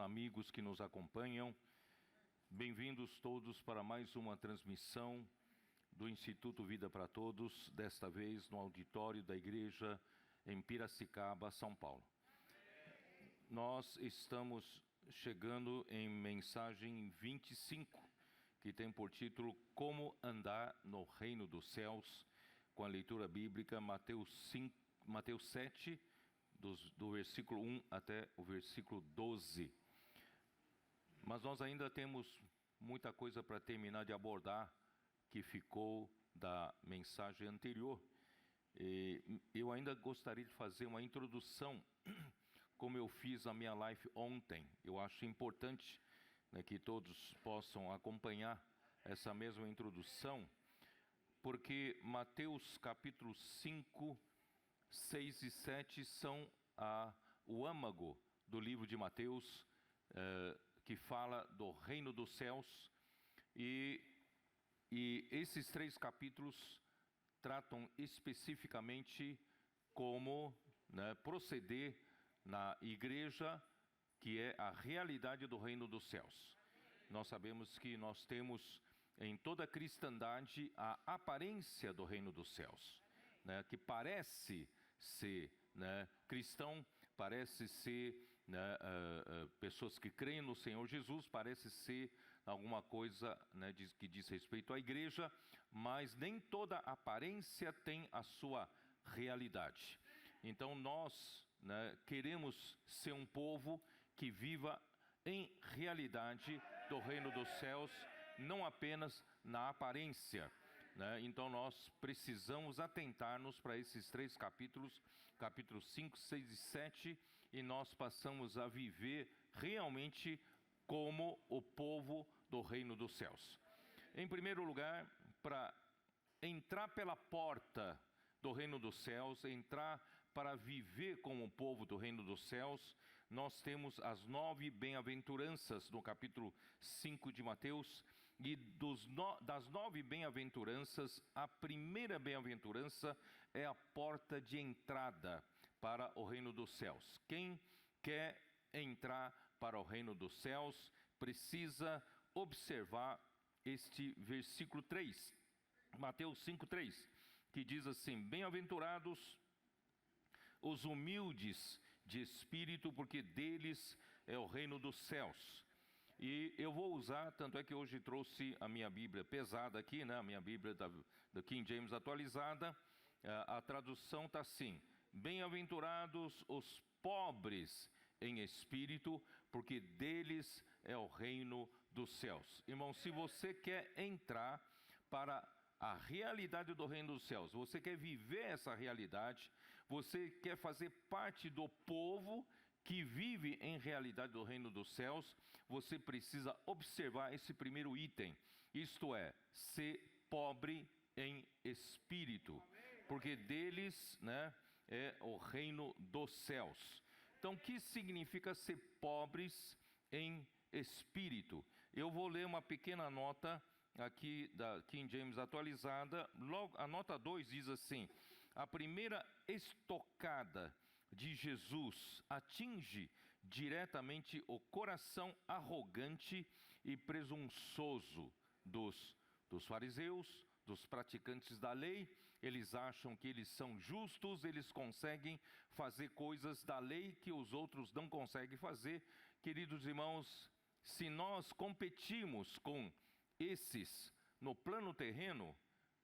amigos que nos acompanham. Bem-vindos todos para mais uma transmissão do Instituto Vida para Todos, desta vez no auditório da igreja em Piracicaba, São Paulo. Nós estamos chegando em mensagem 25, que tem por título Como Andar no Reino dos Céus, com a leitura bíblica Mateus 7, do versículo 1 até o versículo 12. Mas nós ainda temos muita coisa para terminar de abordar, que ficou da mensagem anterior. E eu ainda gostaria de fazer uma introdução, como eu fiz na minha live ontem. Eu acho importante, né, que todos possam acompanhar essa mesma introdução, porque Mateus capítulo 5, 6 e 7 são o âmago do livro de Mateus, que fala do reino dos céus, e esses três capítulos tratam especificamente como, né, proceder na igreja, que é a realidade do reino dos céus. Nós sabemos que nós temos em toda a cristandade a aparência do reino dos céus, né, que parece ser, né, cristão, parece ser, né, pessoas que creem no Senhor Jesus, parece ser alguma coisa, né, que diz respeito à igreja, mas nem toda aparência tem a sua realidade. Então nós, né, queremos ser um povo que viva em realidade do reino dos céus, não apenas na aparência, né? Então nós precisamos atentar-nos para esses três capítulos, capítulos 5, 6 e 7, e nós passamos a viver realmente como o povo do reino dos céus. Em primeiro lugar, para entrar pela porta do reino dos céus, entrar para viver como o povo do reino dos céus, nós temos as 9 bem-aventuranças no capítulo 5 de Mateus, e das 9 bem-aventuranças, a primeira bem-aventurança é a porta de entrada para o reino dos céus. Quem quer entrar para o reino dos céus precisa observar este versículo 3, Mateus 5, 3, que diz assim: bem-aventurados os humildes de espírito, porque deles é o reino dos céus. E eu vou usar, tanto é que hoje trouxe a minha Bíblia pesada aqui, né? A minha Bíblia da King James atualizada. A tradução está assim: bem-aventurados os pobres em espírito, porque deles é o reino dos céus. Irmão, se você quer entrar para a realidade do reino dos céus, você quer viver essa realidade, você quer fazer parte do povo que vive em realidade do reino dos céus, você precisa observar esse primeiro item, isto é, ser pobre em espírito, porque deles, né, é o reino dos céus. Então, o que significa ser pobres em espírito? Eu vou ler uma pequena nota aqui da King James atualizada. Logo, a nota 2 diz assim: a primeira estocada de Jesus atinge diretamente o coração arrogante e presunçoso dos fariseus, dos praticantes da lei. Eles acham que eles são justos, eles conseguem fazer coisas da lei que os outros não conseguem fazer. Queridos irmãos, se nós competimos com esses no plano terreno,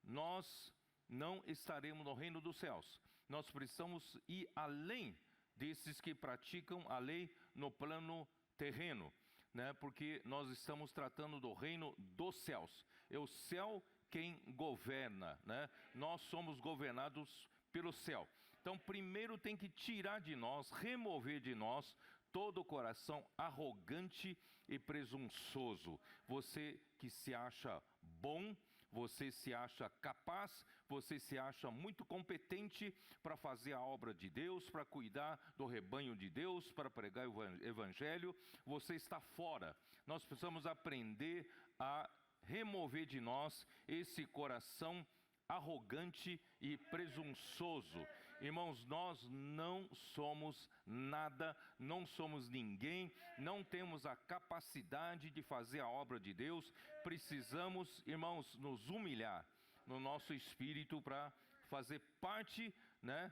nós não estaremos no reino dos céus. Nós precisamos ir além desses que praticam a lei no plano terreno, né? Porque nós estamos tratando do reino dos céus. É o céu quem governa, né? Nós somos governados pelo céu. Então, primeiro tem que tirar de nós, remover de nós todo o coração arrogante e presunçoso. Você que se acha bom, você se acha capaz, você se acha muito competente para fazer a obra de Deus, para cuidar do rebanho de Deus, para pregar o evangelho, você está fora. Nós precisamos aprender a remover de nós esse coração arrogante e presunçoso. Irmãos, nós não somos nada, não somos ninguém, não temos a capacidade de fazer a obra de Deus. Precisamos, irmãos, nos humilhar no nosso espírito para fazer parte, né,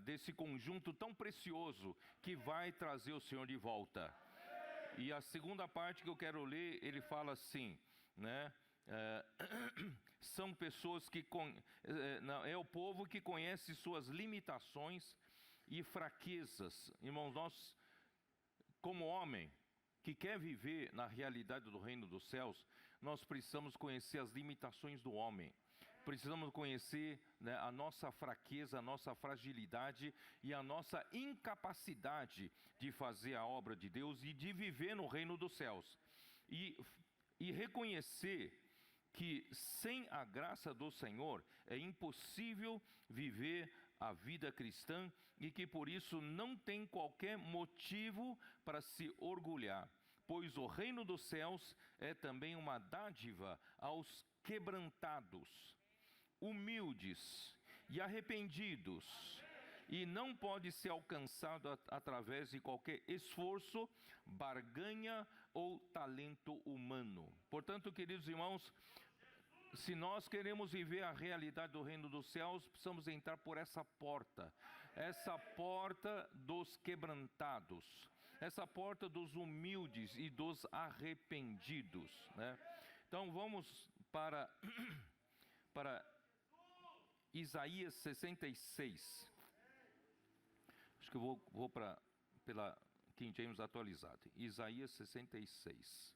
desse conjunto tão precioso que vai trazer o Senhor de volta. E a segunda parte que eu quero ler, ele fala assim, né? São pessoas que é o povo que conhece suas limitações e fraquezas. Irmãos, nós, como homem que quer viver na realidade do reino dos céus, nós precisamos conhecer as limitações do homem. Precisamos conhecer, né, a nossa fraqueza, a nossa fragilidade e a nossa incapacidade de fazer a obra de Deus e de viver no reino dos céus. E reconhecer que sem a graça do Senhor é impossível viver a vida cristã e que por isso não tem qualquer motivo para se orgulhar, pois o reino dos céus é também uma dádiva aos quebrantados, humildes e arrependidos, e não pode ser alcançado através de qualquer esforço, barganha ou talento humano. Portanto, queridos irmãos, se nós queremos viver a realidade do reino dos céus, precisamos entrar por essa porta dos quebrantados, essa porta dos humildes e dos arrependidos, né? Então vamos para Isaías 66. Acho que eu vou pela King James atualizado. Isaías 66.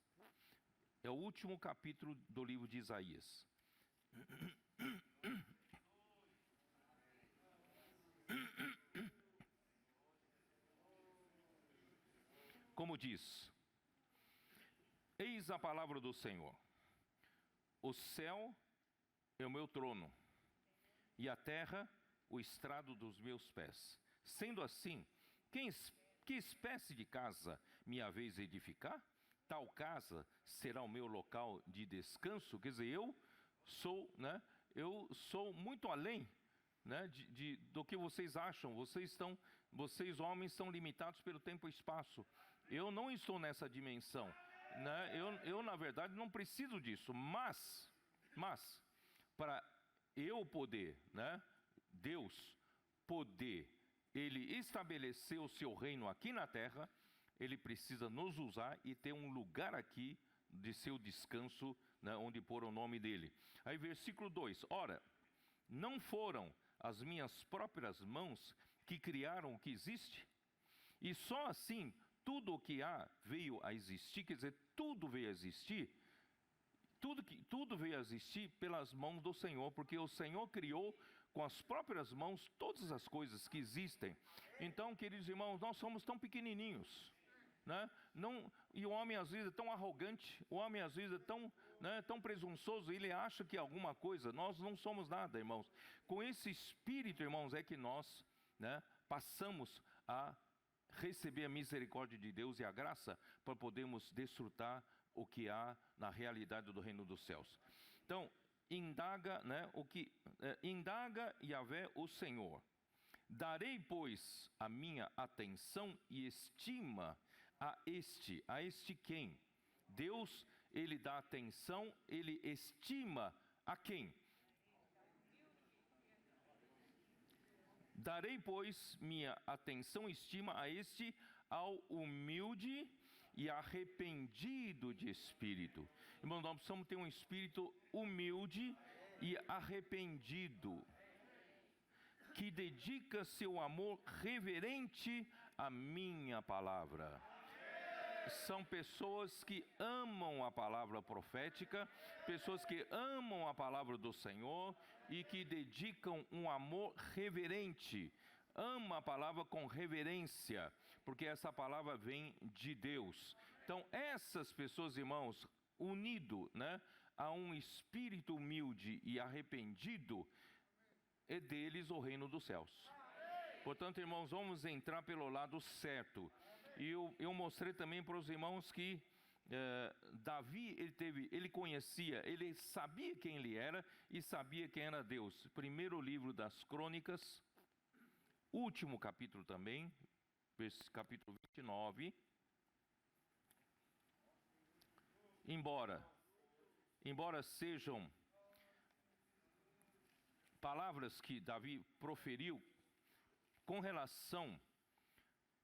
É o último capítulo do livro de Isaías. Como diz: eis a palavra do Senhor. O céu é o meu trono, e a terra o estrado dos meus pés. Sendo assim, que espécie de casa me haveis edificar? Tal casa será o meu local de descanso. Quer dizer, eu sou muito além, né, do que vocês acham. Vocês homens estão limitados pelo tempo e espaço. Eu não estou nessa dimensão, né? Eu na verdade não preciso disso, mas para eu poder, né, Deus poder, Ele estabelecer o seu reino aqui na terra, Ele precisa nos usar e ter um lugar aqui de seu descanso, né, onde pôr o nome dEle. Aí versículo 2, ora, não foram as minhas próprias mãos que criaram o que existe? E só assim, tudo o que há veio a existir, quer dizer, tudo veio a existir, tudo veio a existir pelas mãos do Senhor, porque o Senhor criou com as próprias mãos todas as coisas que existem. Então, queridos irmãos, nós somos tão pequenininhos, né? E o homem às vezes é tão arrogante, o homem às vezes é tão, né, tão presunçoso, ele acha que alguma coisa, nós não somos nada, irmãos. Com esse espírito, irmãos, é que nós, né, passamos a receber a misericórdia de Deus e a graça para podermos desfrutar o que há na realidade do reino dos céus. Então, indaga, né, indaga Yahvé o Senhor. Darei, pois, a minha atenção e estima a este quem? Deus, Ele dá atenção, Ele estima a quem? Darei, pois, minha atenção e estima a este, ao humilde e arrependido de espírito. Irmão, nós precisamos ter um espírito humilde e arrependido, que dedica seu amor reverente à minha palavra. São pessoas que amam a palavra profética, pessoas que amam a palavra do Senhor e que dedicam um amor reverente. Ama a palavra com reverência, porque essa palavra vem de Deus. Então, essas pessoas, irmãos, unido, né, a um espírito humilde e arrependido, é deles o reino dos céus. Portanto, irmãos, vamos entrar pelo lado certo. E eu mostrei também para os irmãos que Davi, ele conhecia, ele sabia quem ele era e sabia quem era Deus. Primeiro livro das Crônicas, último capítulo também, capítulo 29. Embora sejam palavras que Davi proferiu com relação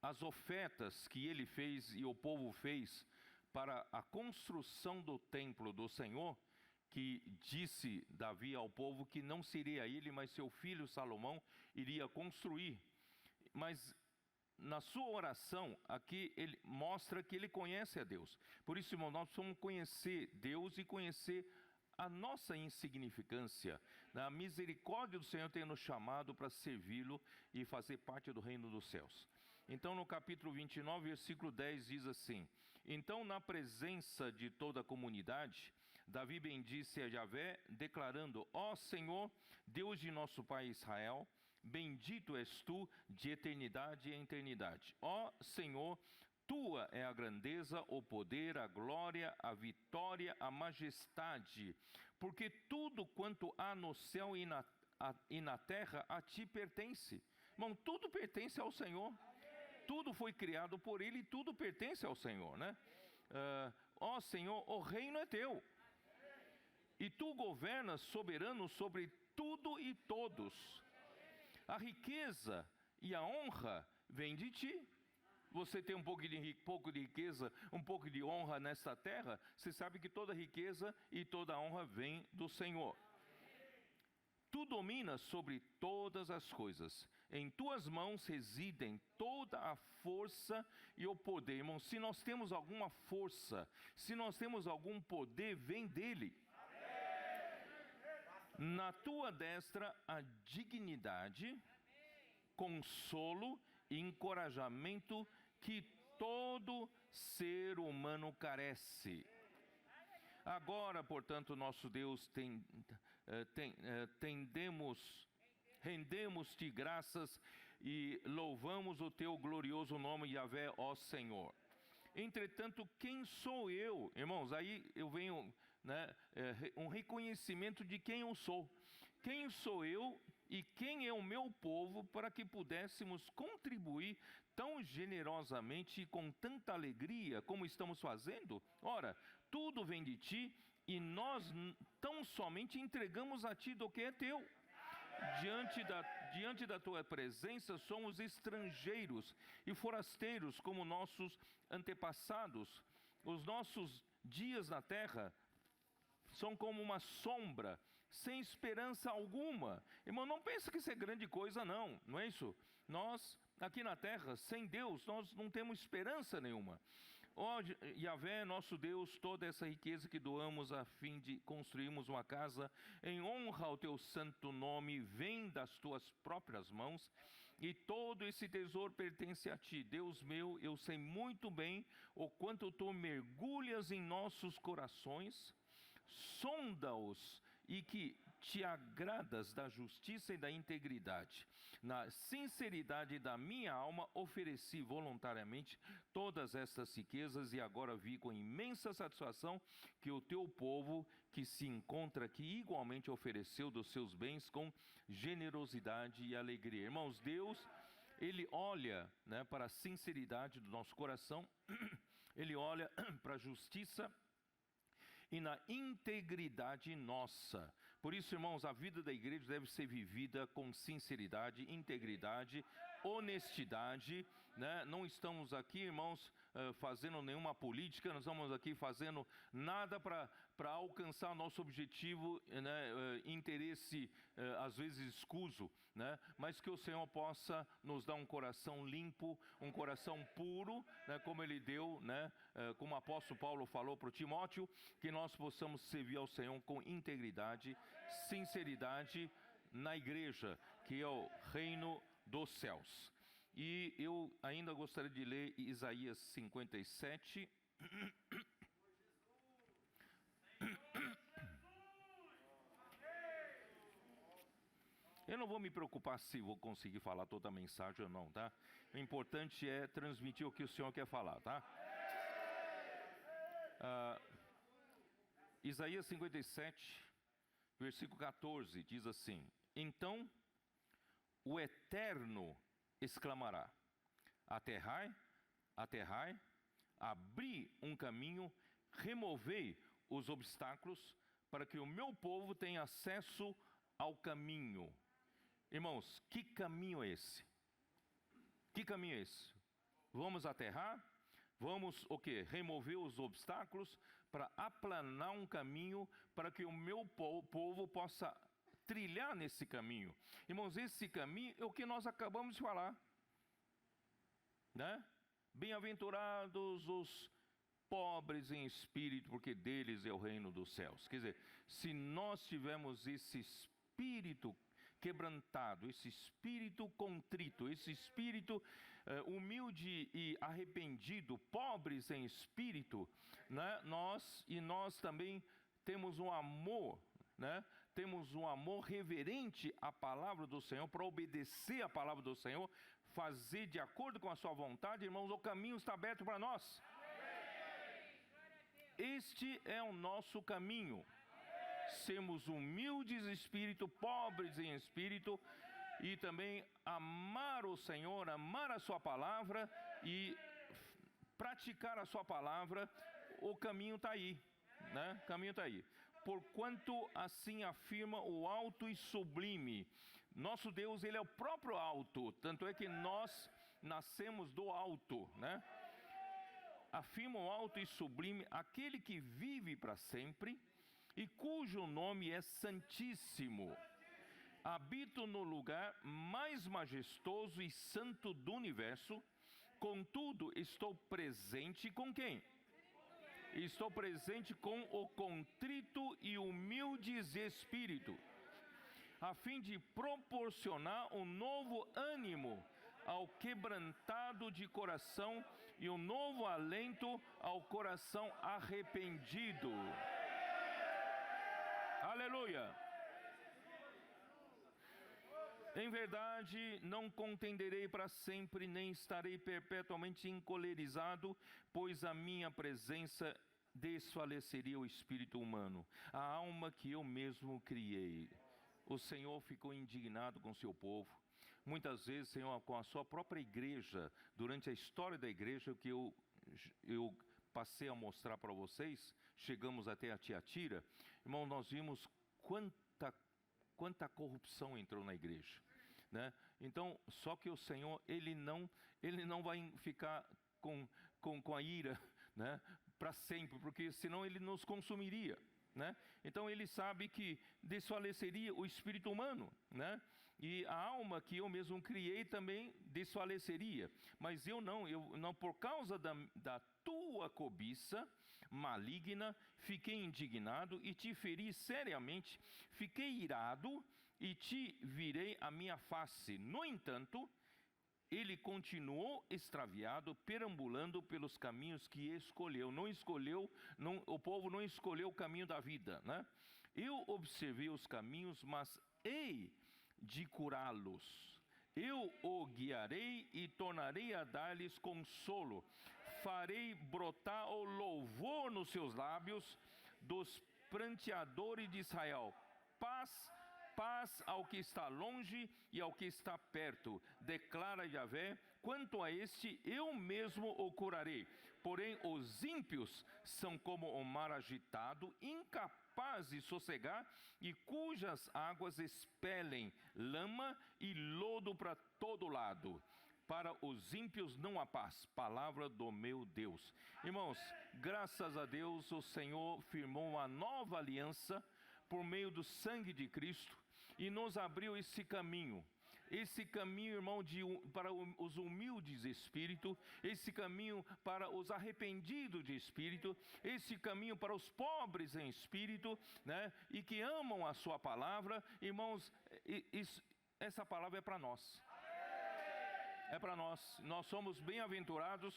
às ofertas que ele fez e o povo fez para a construção do templo do Senhor, que disse Davi ao povo que não seria ele, mas seu filho Salomão iria construir. Mas na sua oração, aqui ele mostra que ele conhece a Deus. Por isso, irmão, nós precisamos conhecer Deus e conhecer a nossa insignificância. A misericórdia do Senhor tem nos chamado para servi-lo e fazer parte do reino dos céus. Então, no capítulo 29, versículo 10, diz assim: então, na presença de toda a comunidade, Davi bendisse a Yahvé, declarando: ó Senhor, Deus de nosso pai Israel, bendito és tu de eternidade em eternidade. Ó Senhor, tua é a grandeza, o poder, a glória, a vitória, a majestade, porque tudo quanto há no céu e na terra a ti pertence. Irmão, tudo pertence ao Senhor. Tudo foi criado por Ele e tudo pertence ao Senhor, né? Ó Senhor, o reino é teu. E tu governas soberano sobre tudo e todos. A riqueza e a honra vêm de ti. Você tem um pouco de riqueza, um pouco de honra nesta terra, você sabe que toda riqueza e toda honra vem do Senhor. Tu dominas sobre todas as coisas. Em tuas mãos residem toda a força e o poder. Irmão, se nós temos alguma força, se nós temos algum poder, vem dele. Na tua destra a dignidade, consolo e encorajamento que todo ser humano carece. Agora, portanto, nosso Deus, rendemos-te graças e louvamos o teu glorioso nome, Yahvé, ó Senhor. Entretanto, quem sou eu? Irmãos, aí eu venho, um reconhecimento de quem eu sou. Quem sou eu e quem é o meu povo para que pudéssemos contribuir tão generosamente e com tanta alegria como estamos fazendo? Ora, tudo vem de ti e nós tão somente entregamos a ti do que é teu. Diante da tua presença somos estrangeiros e forasteiros como nossos antepassados. Os nossos dias na terra são como uma sombra, sem esperança alguma. Irmão, não pensa que isso é grande coisa, não é isso? Nós, aqui na terra, sem Deus, nós não temos esperança nenhuma. Ó Yahvé, nosso Deus, toda essa riqueza que doamos a fim de construirmos uma casa em honra ao teu santo nome, vem das tuas próprias mãos, e todo esse tesouro pertence a ti. Deus meu, eu sei muito bem o quanto tu mergulhas em nossos corações, sonda-os e que te agradas da justiça e da integridade. Na sinceridade da minha alma ofereci voluntariamente todas estas riquezas e agora vi com imensa satisfação que o teu povo que se encontra aqui igualmente ofereceu dos seus bens com generosidade e alegria. Irmãos, Deus, Ele olha, para a sinceridade do nosso coração, Ele olha para a justiça e na integridade nossa. Por isso, irmãos, a vida da igreja deve ser vivida com sinceridade, integridade, honestidade, Não estamos aqui, irmãos, fazendo nenhuma política, nós estamos aqui fazendo nada para alcançar nosso objetivo, interesse, às vezes escuso, Mas que o Senhor possa nos dar um coração limpo, um coração puro, como Ele deu, como o apóstolo Paulo falou para o Timóteo, que nós possamos servir ao Senhor com integridade, sinceridade na igreja, que é o reino dos céus. E eu ainda gostaria de ler Isaías 57. Eu não vou me preocupar se vou conseguir falar toda a mensagem ou não, tá? O importante é transmitir o que o Senhor quer falar, tá? Isaías 57, versículo 14, diz assim: então o Eterno exclamará: aterrai, aterrai, abri um caminho, removei os obstáculos, para que o meu povo tenha acesso ao caminho. Irmãos, que caminho é esse? Que caminho é esse? Vamos aterrar? Vamos o quê? Remover os obstáculos para aplanar um caminho para que o meu povo possa trilhar nesse caminho. Irmãos, esse caminho é o que nós acabamos de falar, né? Bem-aventurados os pobres em espírito, porque deles é o reino dos céus. Quer dizer, se nós tivermos esse espírito quebrantado, esse espírito contrito, esse espírito humilde e arrependido, pobres em espírito, né? Nós também temos um amor, né? Temos um amor reverente à palavra do Senhor, para obedecer à palavra do Senhor, fazer de acordo com a sua vontade. Irmãos, o caminho está aberto para nós. Este é o nosso caminho. Sermos humildes em espírito, pobres em espírito, e também amar o Senhor, amar a sua palavra e praticar a sua palavra. O caminho está aí, né? O caminho está aí. Porquanto assim afirma o alto e sublime. Nosso Deus, Ele é o próprio alto, tanto é que nós nascemos do alto, né? Afirma o alto e sublime, aquele que vive para sempre e cujo nome é Santíssimo. Habito no lugar mais majestoso e santo do universo, contudo estou presente com quem? Estou presente com o contrito e humildes de espírito, a fim de proporcionar um novo ânimo ao quebrantado de coração e um novo alento ao coração arrependido. Aleluia! Em verdade, não contenderei para sempre, nem estarei perpetuamente encolerizado, pois a minha presença desfaleceria o espírito humano, a alma que eu mesmo criei. O Senhor ficou indignado com seu povo. Muitas vezes, Senhor, com a sua própria igreja, durante a história da igreja, que eu passei a mostrar para vocês, chegamos até a Tiatira, irmão, nós vimos quanta corrupção entrou na igreja, né? Então, só que o Senhor, Ele não vai ficar com a ira, né, para sempre, porque senão Ele nos consumiria, né? Então Ele sabe que desfaleceria o espírito humano, né? E a alma que eu mesmo criei também desfaleceria. Mas eu não, por causa da tua cobiça maligna, fiquei indignado e te feri seriamente, fiquei irado e te virei a minha face. No entanto, ele continuou extraviado, perambulando pelos caminhos que escolheu. O povo não escolheu o caminho da vida, né? Eu observei os caminhos, mas hei de curá-los. Eu o guiarei e tornarei a dar-lhes consolo. Farei brotar o louvor nos seus lábios dos pranteadores de Israel. Paz ao que está longe e ao que está perto, declara Yahvé. Quanto a este, eu mesmo o curarei. Porém, os ímpios são como o mar agitado, incapaz de sossegar, e cujas águas expelem lama e lodo para todo lado. Para os ímpios não há paz, palavra do meu Deus. Irmãos, graças a Deus, o Senhor firmou uma nova aliança por meio do sangue de Cristo e nos abriu esse caminho. Esse caminho, irmão, para os humildes de espírito, esse caminho para os arrependidos de espírito, esse caminho para os pobres em espírito, né? E que amam a sua palavra. Irmãos, essa palavra é para nós. É para nós. Nós somos bem-aventurados.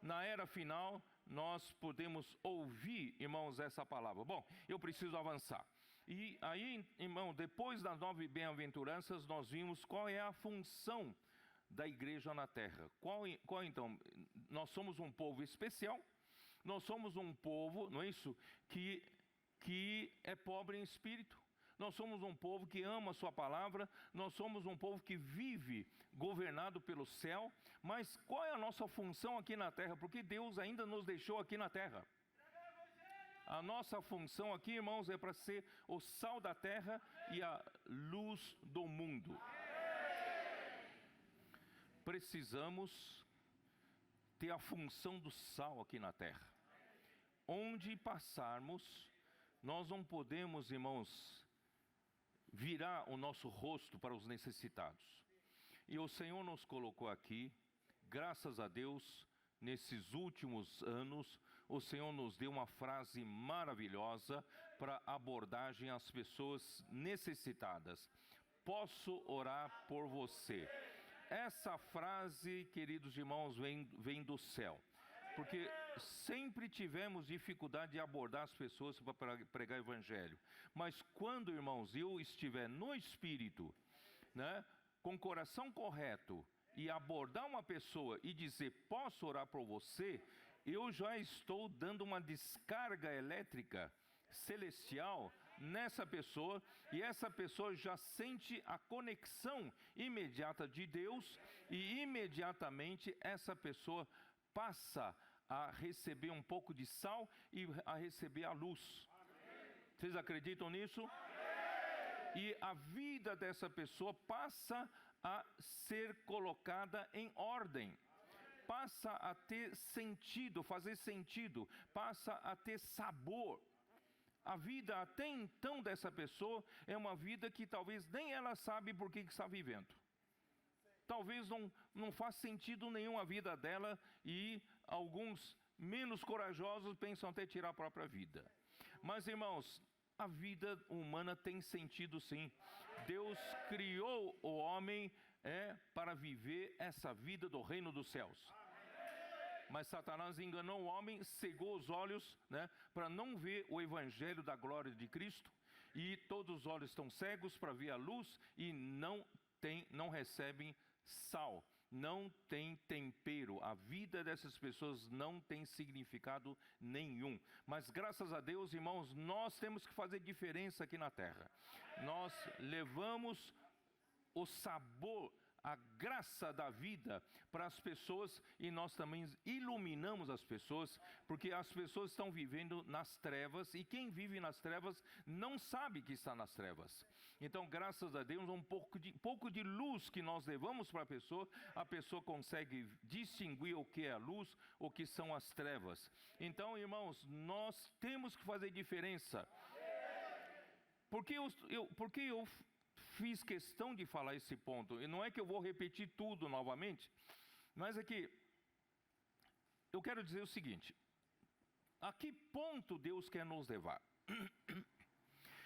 Na era final, nós podemos ouvir, irmãos, essa palavra. Bom, eu preciso avançar. E aí, irmão, depois das 9 bem-aventuranças, nós vimos qual é a função da igreja na terra. Qual então? Nós somos um povo especial, Nós somos um povo, não é isso? Que é pobre em espírito. Nós somos um povo que ama a sua palavra, nós somos um povo que vive governado pelo céu, mas qual é a nossa função aqui na terra? Porque Deus ainda nos deixou aqui na terra. A nossa função aqui, irmãos, é para ser o sal da terra e a luz do mundo. Precisamos ter a função do sal aqui na terra. Onde passarmos, nós não podemos, irmãos, virar o nosso rosto para os necessitados. E o Senhor nos colocou aqui, graças a Deus, nesses últimos anos, o Senhor nos deu uma frase maravilhosa para abordagem às pessoas necessitadas. Posso orar por você. Essa frase, queridos irmãos, vem do céu. Porque sempre tivemos dificuldade de abordar as pessoas para pregar o evangelho. Mas quando, irmãos, eu estiver no Espírito, né, com o coração correto, e abordar uma pessoa e dizer, posso orar por você, eu já estou dando uma descarga elétrica celestial nessa pessoa, e essa pessoa já sente a conexão imediata de Deus, e imediatamente essa pessoa passa a receber um pouco de sal e a receber a luz. Vocês acreditam nisso? E a vida dessa pessoa passa a ser colocada em ordem, passa a ter sentido, fazer sentido, passa a ter sabor. A vida até então dessa pessoa é uma vida que talvez nem ela sabe por que está vivendo. Talvez não faz sentido nenhum a vida dela, e alguns menos corajosos pensam até tirar a própria vida. Mas, irmãos, a vida humana tem sentido sim. Deus criou o homem para viver essa vida do reino dos céus. Mas Satanás enganou o homem, cegou os olhos, né, para não ver o evangelho da glória de Cristo. E todos os olhos estão cegos para ver a luz e não recebem sal, não tem tempero. A vida dessas pessoas não tem significado nenhum. Mas graças a Deus, irmãos, nós temos que fazer diferença aqui na terra. Nós levamos o sabor, a graça da vida para as pessoas, e nós também iluminamos as pessoas, porque as pessoas estão vivendo nas trevas, e quem vive nas trevas não sabe que está nas trevas. Então, graças a Deus, um pouco de luz que nós levamos para a pessoa consegue distinguir o que é a luz, o que são as trevas. Então, irmãos, nós temos que fazer diferença. Porque eu fiz questão de falar esse ponto, e não é que eu vou repetir tudo novamente, mas é que eu quero dizer o seguinte: a que ponto Deus quer nos levar?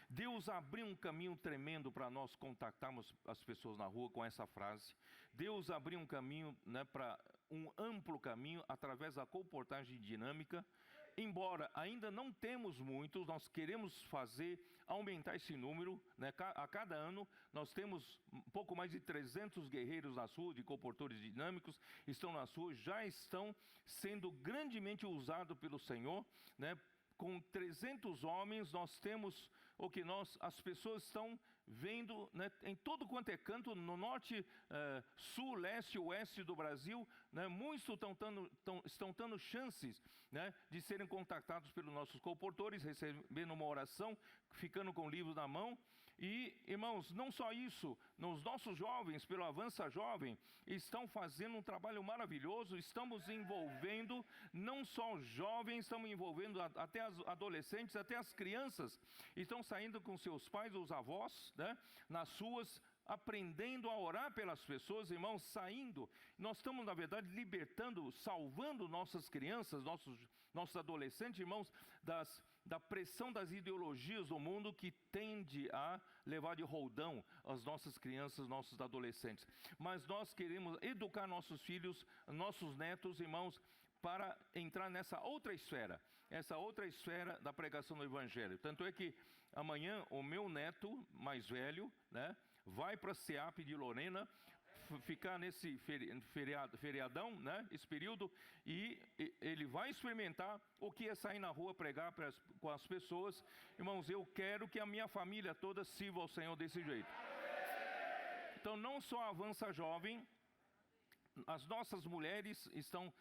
Deus abriu um caminho tremendo para nós contactarmos as pessoas na rua com essa frase. Deus abriu um caminho, né, para um amplo caminho através da comportagem dinâmica. Embora ainda não temos muitos, nós queremos aumentar esse número, né? A cada ano nós temos um pouco mais de 300 guerreiros nas ruas, de comportores dinâmicos, estão nas ruas, já estão sendo grandemente usados pelo Senhor, né? Com 300 homens, nós temos as pessoas estão vendo, né, em todo quanto é canto, no norte, sul, leste, oeste do Brasil, né, muitos estão tendo chances, né, de serem contactados pelos nossos comportores, recebendo uma oração, ficando com o livro na mão. E, irmãos, não só isso, os nossos jovens, pelo Avança Jovem, estão fazendo um trabalho maravilhoso. Estamos envolvendo não só os jovens, estamos envolvendo até as adolescentes, até as crianças. Estão saindo com seus pais, os avós, né, nas ruas, aprendendo a orar pelas pessoas, irmãos, saindo. Nós estamos, na verdade, libertando, salvando nossas crianças, nossos adolescentes, irmãos, da pressão das ideologias do mundo que tende a levar de roldão as nossas crianças, nossos adolescentes. Mas nós queremos educar nossos filhos, nossos netos, irmãos, para entrar nessa outra esfera da pregação do Evangelho. Tanto é que amanhã o meu neto mais velho, né, vai para a SEAP de Lorena ficar nesse feriadão, né, esse período, e ele vai experimentar o que é sair na rua pregar com as pessoas. Irmãos, eu quero que a minha família toda sirva ao Senhor desse jeito. Então, não só Avança Jovem, as nossas mulheres estão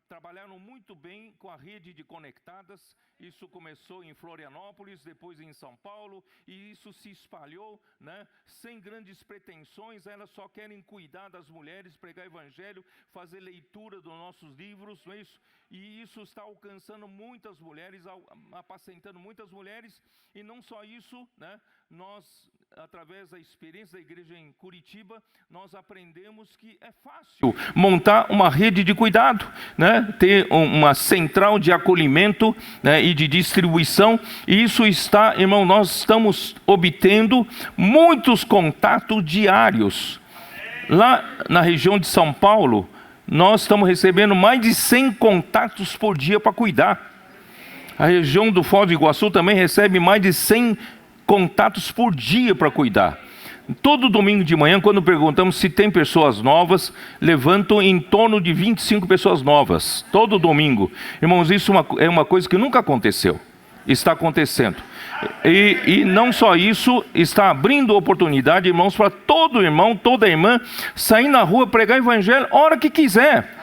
trabalharam muito bem com a rede de conectadas. Isso começou em Florianópolis, depois em São Paulo, e isso se espalhou, né? Sem grandes pretensões. Elas só querem cuidar das mulheres, pregar evangelho, fazer leitura dos nossos livros, não é isso? E isso está alcançando muitas mulheres, apacentando muitas mulheres. E não só isso, né? Nós, através da experiência da igreja em Curitiba, nós aprendemos que é fácil montar uma rede de cuidado, né? Ter uma central de acolhimento, né? E de distribuição. E isso está, irmão, nós estamos obtendo muitos contatos diários. Lá na região de São Paulo, nós estamos recebendo mais de 100 contatos por dia para cuidar. A região do Foz do Iguaçu também recebe mais de 100 contatos por dia para cuidar. Todo domingo de manhã, quando perguntamos se tem pessoas novas, levantam em torno de 25 pessoas novas, todo domingo. Irmãos, isso é uma coisa que nunca aconteceu, está acontecendo. E não só isso, está abrindo oportunidade, irmãos, para todo irmão, toda irmã, sair na rua, pregar evangelho, a hora que quiser.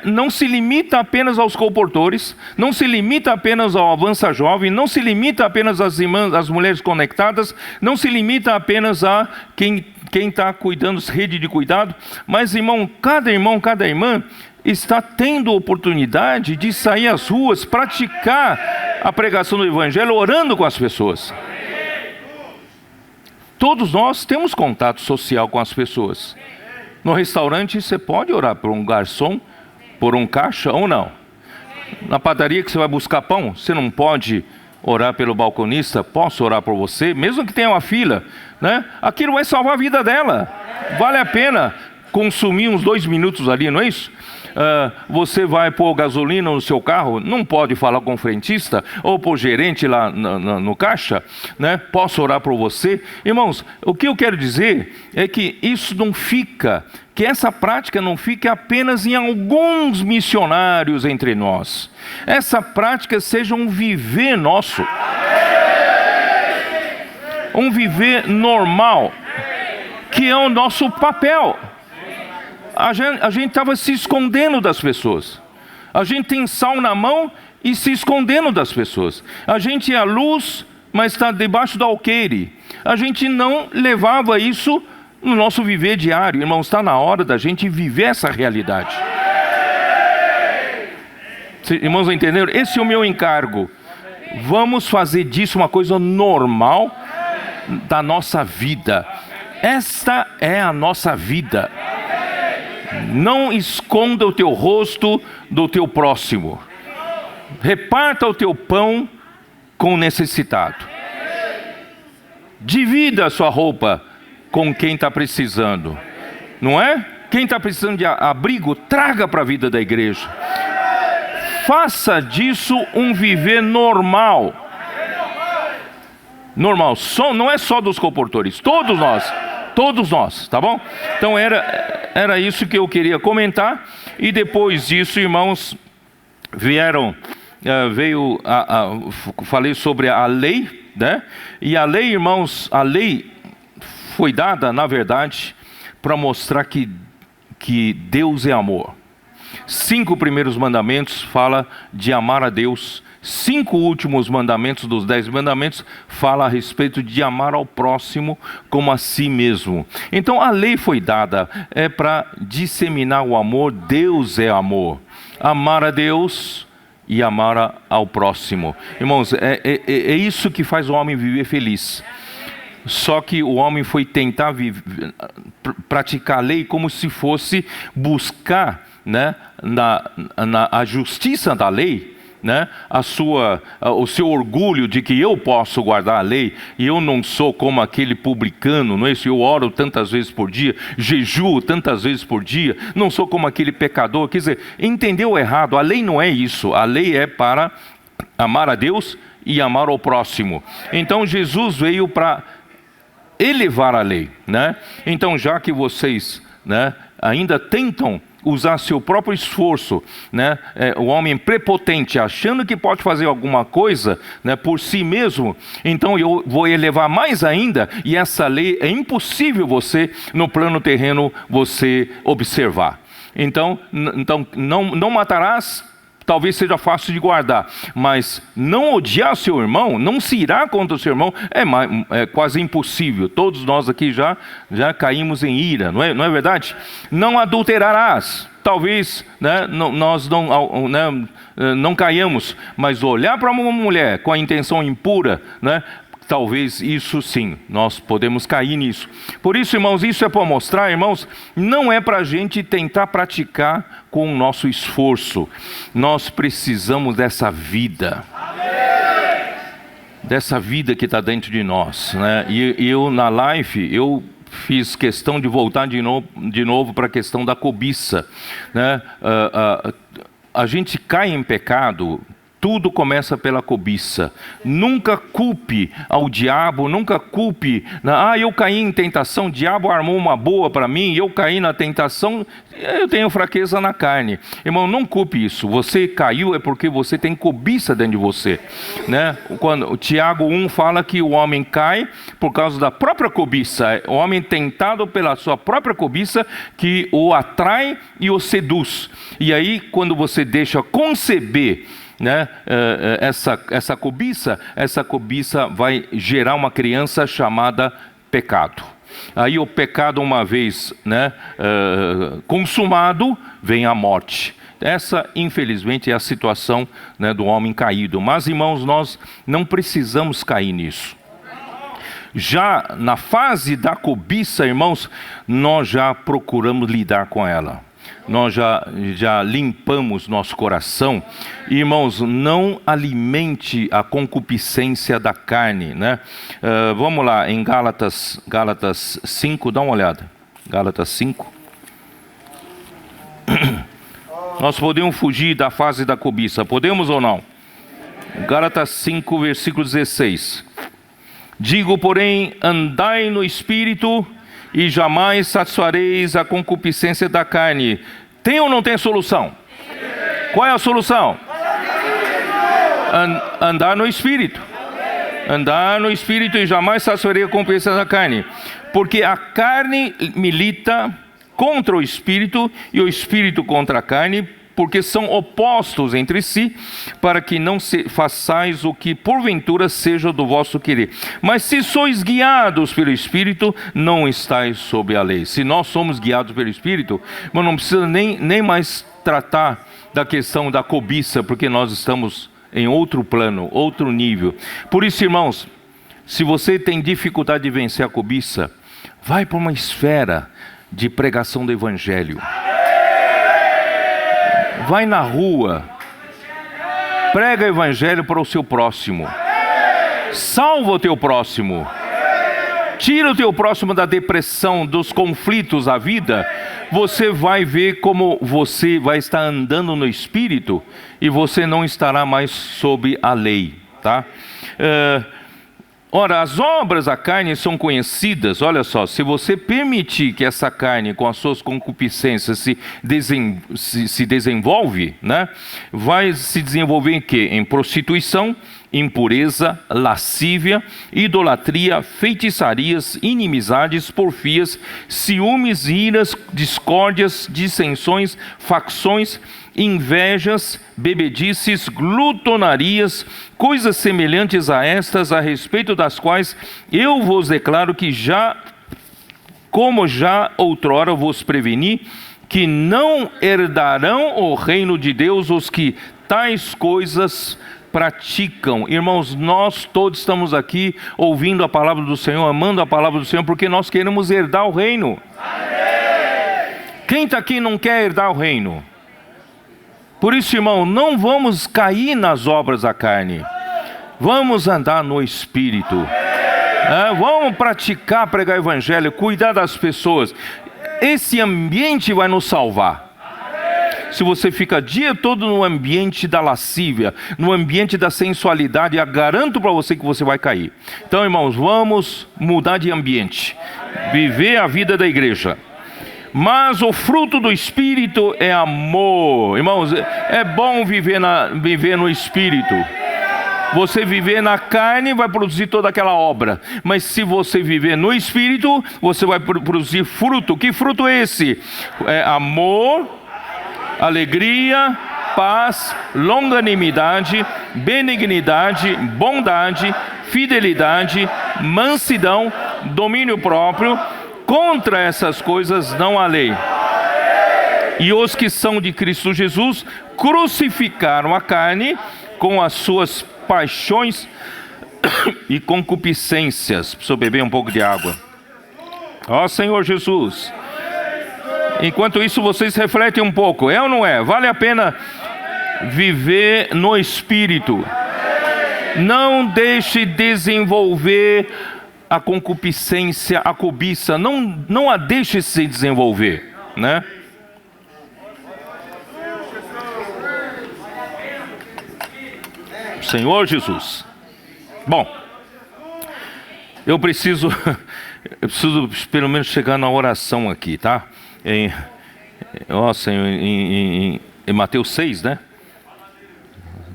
Não se limita apenas aos colportores, não se limita apenas ao Avança Jovem, não se limita apenas às irmãs, às mulheres conectadas, não se limita apenas a quem está cuidando, rede de cuidado, mas irmão, cada irmã está tendo oportunidade de sair às ruas, praticar a pregação do evangelho, orando com as pessoas. Todos nós temos contato social com as pessoas. No restaurante você pode orar por um garçom, por um caixa ou não. Na padaria que você vai buscar pão, você não pode orar pelo balconista. Posso orar por você? Mesmo que tenha uma fila, né? Aquilo vai salvar a vida dela. Vale a pena consumir uns 2 minutos ali, não é isso? Você vai pôr gasolina no seu carro, não pode falar com o frentista ou para o gerente lá no caixa, né? Posso orar por você? Irmãos, o que eu quero dizer é que isso não fica, que essa prática não fique apenas em alguns missionários entre nós. Essa prática seja um viver nosso, um viver normal, que é o nosso papel. A gente estava se escondendo das pessoas. A gente tem sal na mão e se escondendo das pessoas. A gente é a luz, mas está debaixo do alqueire. A gente não levava isso no nosso viver diário. Irmãos, está na hora da gente viver essa realidade. Irmãos, entenderam? Esse é o meu encargo. Vamos fazer disso uma coisa normal da nossa vida. Esta é a nossa vida. Não esconda o teu rosto do teu próximo. Reparta o teu pão com o necessitado. Divida a sua roupa com quem está precisando. Não é? Quem está precisando de abrigo, traga para a vida da igreja. Faça disso um viver normal. Normal. Não é só dos colportores. Todos nós, tá bom? Então era isso que eu queria comentar. E depois disso, irmãos, falei sobre a lei, né? E a lei, irmãos, a lei foi dada, na verdade, para mostrar que Deus é amor. 5 primeiros mandamentos fala de amar a Deus. 5 últimos mandamentos dos 10 mandamentos fala a respeito de amar ao próximo como a si mesmo. Então a lei foi dada para disseminar o amor. Deus é amor. Amar a Deus e amar ao próximo. Irmãos, é isso que faz o homem viver feliz. Só que o homem foi tentar praticar a lei como se fosse buscar, né, a justiça da lei, né, o seu orgulho de que eu posso guardar a lei e eu não sou como aquele publicano, não é isso? Eu oro tantas vezes por dia, jejuo tantas vezes por dia, não sou como aquele pecador. Quer dizer, entendeu errado. A lei não é isso. A lei é para amar a Deus e amar ao próximo. Então Jesus veio para elevar a lei, né? Então, já que vocês, né, ainda tentam usar seu próprio esforço, né? O homem prepotente, achando que pode fazer alguma coisa, né, por si mesmo, então eu vou elevar mais ainda, e essa lei é impossível você, no plano terreno, você observar. Então não matarás, talvez seja fácil de guardar, mas não odiar seu irmão, não se irá contra o seu irmão, é quase impossível. Todos nós aqui já caímos em ira, não é verdade? Não adulterarás, talvez, né, nós não caiamos, mas olhar para uma mulher com a intenção impura, né, talvez isso sim, nós podemos cair nisso. Por isso, irmãos, isso é para mostrar, irmãos, não é para a gente tentar praticar com o nosso esforço. Nós precisamos dessa vida. Dessa vida que está dentro de nós, né? E eu, na live, eu fiz questão de voltar de novo para a questão da cobiça, né? A gente cai em pecado. Tudo começa pela cobiça. Nunca culpe ao diabo, nunca culpe, eu caí em tentação, o diabo armou uma boa para mim, eu caí na tentação, eu tenho fraqueza na carne. Irmão, não culpe isso. Você caiu é porque você tem cobiça dentro de você, né? Quando o Tiago 1 fala que o homem cai por causa da própria cobiça, o homem tentado pela sua própria cobiça que o atrai e o seduz. E aí, quando você deixa conceber, né, essa cobiça vai gerar uma criança chamada pecado. Aí o pecado, uma vez, né, consumado, vem a morte. Essa, infelizmente, é a situação, né, do homem caído. Mas, irmãos, nós não precisamos cair nisso. Já na fase da cobiça, irmãos, nós já procuramos lidar com ela. Nós já limpamos nosso coração. Irmãos, não alimente a concupiscência da carne, né? Vamos lá, em Gálatas 5, dá uma olhada. Gálatas 5. Nós podemos fugir da fase da cobiça, podemos ou não? Gálatas 5, versículo 16. Digo, porém, andai no Espírito, e jamais satisfareis a concupiscência da carne. Tem ou não tem solução? Qual é a solução? Andar no Espírito. Andar no Espírito e jamais satisfareis a concupiscência da carne. Porque a carne milita contra o Espírito e o Espírito contra a carne, porque são opostos entre si, para que não façais o que porventura seja do vosso querer. Mas se sois guiados pelo Espírito, não estáis sob a lei. Se nós somos guiados pelo Espírito, mas não precisa nem mais tratar da questão da cobiça, porque nós estamos em outro plano, outro nível. Por isso, irmãos, se você tem dificuldade de vencer a cobiça, vai para uma esfera de pregação do Evangelho. Vai na rua, prega o Evangelho para o seu próximo, salva o teu próximo, tira o teu próximo da depressão, dos conflitos da vida. Você vai ver como você vai estar andando no Espírito e você não estará mais sob a lei, tá? Ora, as obras da carne são conhecidas. Olha só, se você permitir que essa carne, com as suas concupiscências, se desenvolve, né? Vai se desenvolver em quê? Em prostituição, impureza, lascívia, idolatria, feitiçarias, inimizades, porfias, ciúmes, iras, discórdias, dissensões, facções, invejas, bebedices, glutonarias, coisas semelhantes a estas, a respeito das quais eu vos declaro que como já outrora vos preveni, que não herdarão o reino de Deus os que tais coisas praticam. Irmãos, nós todos estamos aqui ouvindo a palavra do Senhor, amando a palavra do Senhor, porque nós queremos herdar o reino. Amém. Quem está aqui não quer herdar o reino? Por isso, irmão, não vamos cair nas obras da carne. Vamos andar no Espírito. Vamos praticar, pregar o Evangelho, cuidar das pessoas. Esse ambiente vai nos salvar. se você fica o dia todo no ambiente da lascívia, no ambiente da sensualidade, eu garanto para você que você vai cair. Então, irmãos, vamos mudar de ambiente, viver a vida da igreja. Mas o fruto do Espírito é amor. Irmãos, é bom viver no Espírito. Você viver na carne vai produzir toda aquela obra. Mas se você viver no Espírito, você vai produzir fruto. Que fruto é esse? É amor, alegria, paz, longanimidade, benignidade, bondade, fidelidade, mansidão, domínio próprio. Contra essas coisas não há lei. E os que são de Cristo Jesus crucificaram a carne com as suas paixões e concupiscências. Preciso beber um pouco de água. Ó Senhor Jesus. Enquanto isso, vocês refletem um pouco. É ou não é? Vale a pena viver no Espírito. Não deixe desenvolver a concupiscência, a cobiça. Não a deixe se desenvolver, né? Senhor Jesus. Bom, eu preciso pelo menos chegar na oração aqui, tá? Senhor, em Mateus 6, né?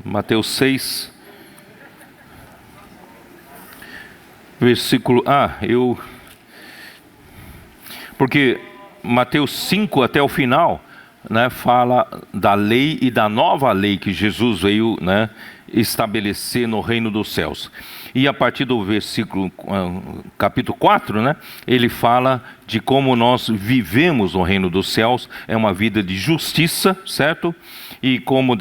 Mateus 6, versículo... Porque Mateus 5 até o final, né, fala da lei e da nova lei que Jesus veio, né, estabelecer no reino dos céus. E a partir do versículo, capítulo 4, né, ele fala de como nós vivemos no reino dos céus. É uma vida de justiça, certo? E como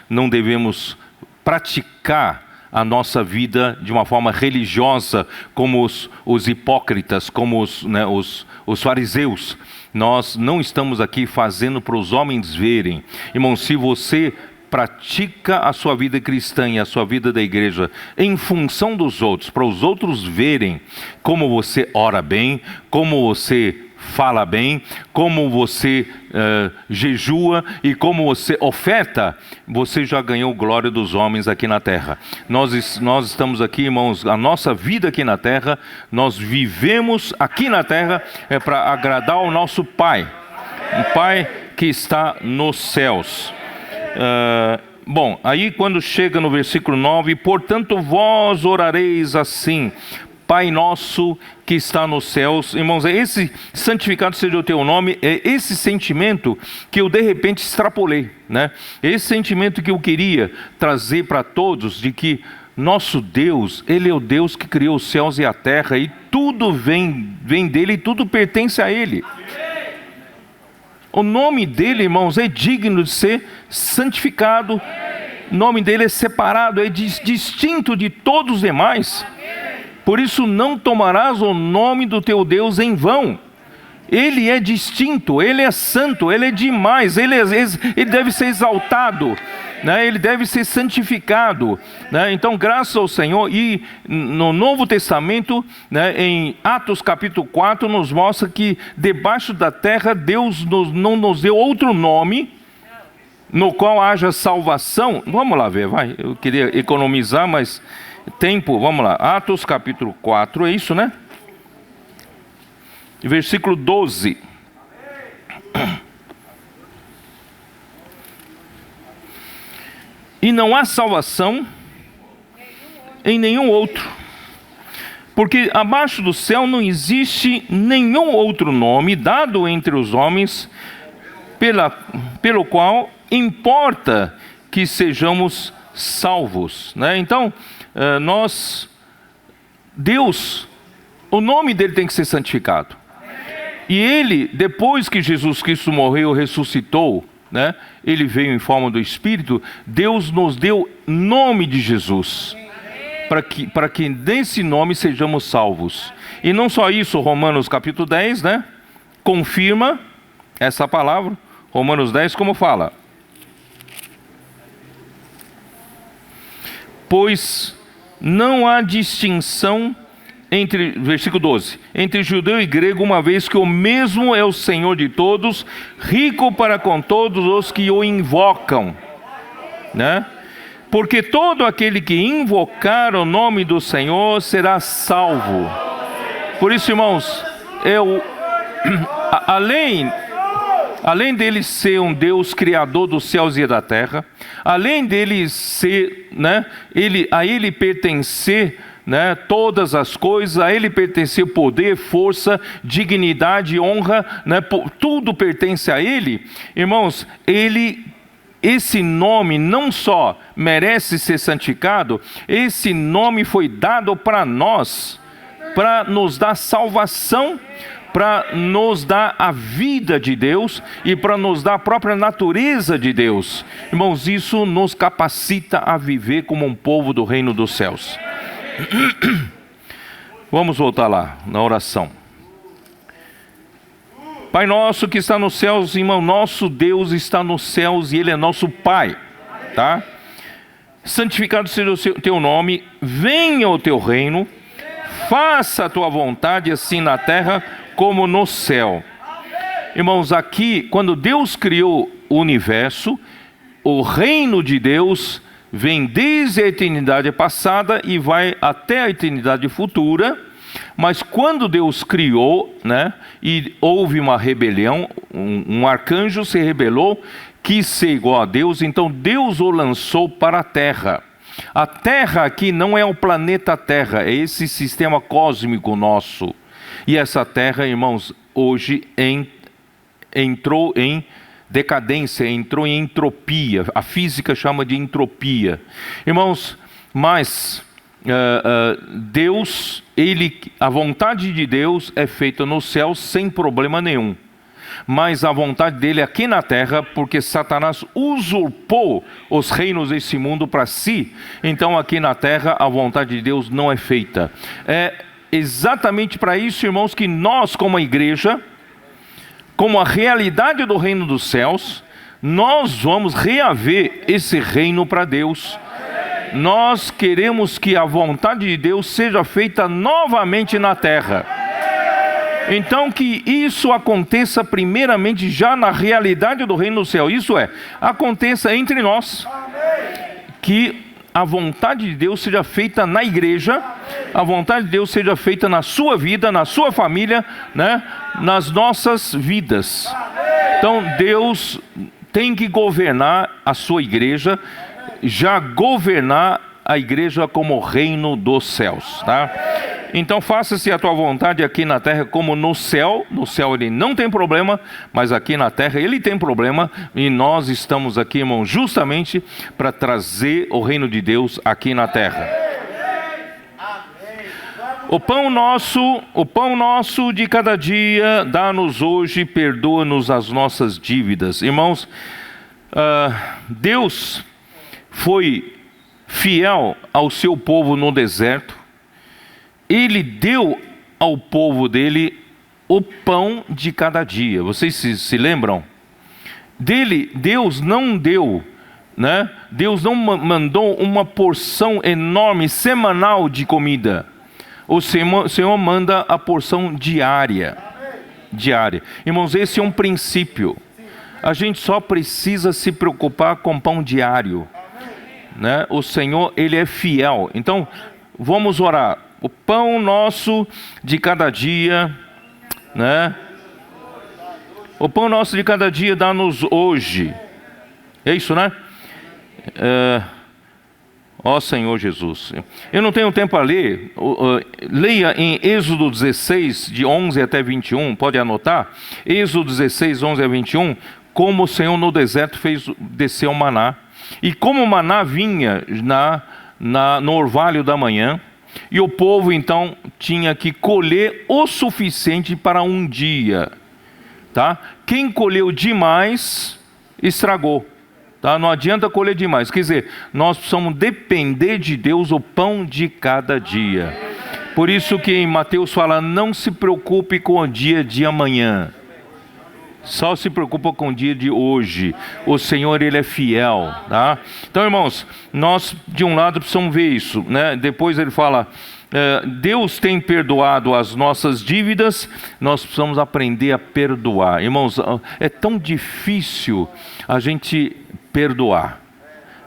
não devemos praticar a nossa vida de uma forma religiosa, como os hipócritas, como os fariseus. Nós não estamos aqui fazendo para os homens verem. Irmão, se você pratica a sua vida cristã e a sua vida da igreja em função dos outros, para os outros verem como você ora bem, como você fala bem, como você jejua e como você oferta, você já ganhou glória dos homens aqui na terra. Nós estamos aqui, irmãos, a nossa vida aqui na terra, nós vivemos aqui na terra para agradar ao nosso Pai, um Pai que está nos céus. Bom, aí quando chega no versículo 9, portanto vós orareis assim: Pai nosso que está nos céus. Irmãos, é esse santificado seja o teu nome, é esse sentimento que eu de repente extrapolei, né? É esse sentimento que eu queria trazer para todos, de que nosso Deus, Ele é o Deus que criou os céus e a terra, e tudo vem dEle e tudo pertence a Ele. O nome dEle, irmãos, é digno de ser santificado. O nome dEle é separado, é distinto de todos os demais. Por isso não tomarás o nome do teu Deus em vão. Ele é distinto, Ele é santo, Ele é demais, Ele deve ser exaltado, né? Ele deve ser santificado, né? Então, graças ao Senhor. E no Novo Testamento, né, em Atos capítulo 4, nos mostra que debaixo da terra Deus não nos deu outro nome no qual haja salvação. Vamos lá ver, vai. Eu queria economizar, mas tempo, vamos lá. Atos capítulo 4, é isso, né? Versículo 12. E não há salvação em nenhum outro, porque abaixo do céu não existe nenhum outro nome dado entre os homens pelo qual importa que sejamos salvos, né? Então, Deus, o nome dele tem que ser santificado. E ele, depois que Jesus Cristo morreu, ressuscitou, né, ele veio em forma do Espírito, Deus nos deu nome de Jesus, para que nesse nome sejamos salvos. E não só isso, Romanos capítulo 10, né, confirma essa palavra. Romanos 10, como fala? Pois não há distinção versículo 12, entre judeu e grego, uma vez que o mesmo é o Senhor de todos, rico para com todos os que o invocam, né? Porque todo aquele que invocar o nome do Senhor será salvo. Por isso, irmãos, além dele ser um Deus criador dos céus e da terra, além dele ser, né, a ele pertencer, né, todas as coisas, a ele pertencer poder, força, dignidade, honra, né, tudo pertence a ele. Irmãos, esse nome não só merece ser santificado, esse nome foi dado para nós, para nos dar salvação, para nos dar a vida de Deus e para nos dar a própria natureza de Deus. Irmãos, isso nos capacita a viver como um povo do reino dos céus. Vamos voltar lá na oração. Pai nosso que está nos céus, irmão, nosso Deus está nos céus e Ele é nosso Pai, tá? Santificado seja o teu nome, venha o teu reino, faça a tua vontade assim na terra como no céu. Irmãos, aqui, quando Deus criou o universo, o reino de Deus vem desde a eternidade passada e vai até a eternidade futura. Mas quando Deus criou, né, e houve uma rebelião, um arcanjo se rebelou, quis ser igual a Deus, então Deus o lançou para a terra. A terra aqui não é o planeta Terra, é esse sistema cósmico nosso. E essa terra, irmãos, hoje entrou em decadência, entrou em entropia. A física chama de entropia. Irmãos, mas Deus, a vontade de Deus é feita no céu sem problema nenhum. Mas a vontade dele aqui na terra, porque Satanás usurpou os reinos desse mundo para si, então aqui na terra a vontade de Deus não é feita. É exatamente para isso, irmãos, que nós como a igreja, como a realidade do reino dos céus, nós vamos reaver esse reino para Deus. Nós queremos que a vontade de Deus seja feita novamente na terra. Então que isso aconteça primeiramente já na realidade do reino do céu. Isso aconteça entre nós. Que a vontade de Deus seja feita na igreja, a vontade de Deus seja feita na sua vida, na sua família, né? Nas nossas vidas. Então Deus tem que governar a sua igreja, já governar a igreja como reino dos céus, tá? Então faça-se a tua vontade aqui na terra como no céu. No céu ele não tem problema, mas aqui na terra ele tem problema. E nós estamos aqui, irmão, justamente para trazer o reino de Deus aqui na terra. O pão nosso de cada dia, dá-nos hoje, perdoa-nos as nossas dívidas. Irmãos, Deus foi fiel ao seu povo no deserto. Ele deu ao povo dele o pão de cada dia. Vocês se lembram? Deus não deu, né? Deus não mandou uma porção enorme, semanal de comida. O Senhor manda a porção diária. Irmãos, esse é um princípio. A gente só precisa se preocupar com pão diário, né? O Senhor, Ele é fiel. Então, vamos orar. O pão nosso de cada dia, né? O pão nosso de cada dia dá-nos hoje. É isso, né? Ó Senhor Jesus. Eu não tenho tempo a ler. Leia em Êxodo 16, de 11 até 21. Pode anotar? Êxodo 16, 11 a 21. Como o Senhor no deserto fez descer o maná. E como o maná vinha no orvalho da manhã. E o povo então tinha que colher o suficiente para um dia, tá? Quem colheu demais, estragou, tá? Não adianta colher demais, quer dizer, nós precisamos depender de Deus o pão de cada dia. Por isso que em Mateus fala, não se preocupe com o dia de amanhã. Só se preocupa com o dia de hoje. O Senhor, Ele é fiel, tá? Então, irmãos, nós de um lado precisamos ver isso, né? Depois ele fala, Deus tem perdoado as nossas dívidas, nós precisamos aprender a perdoar. Irmãos, é tão difícil a gente perdoar.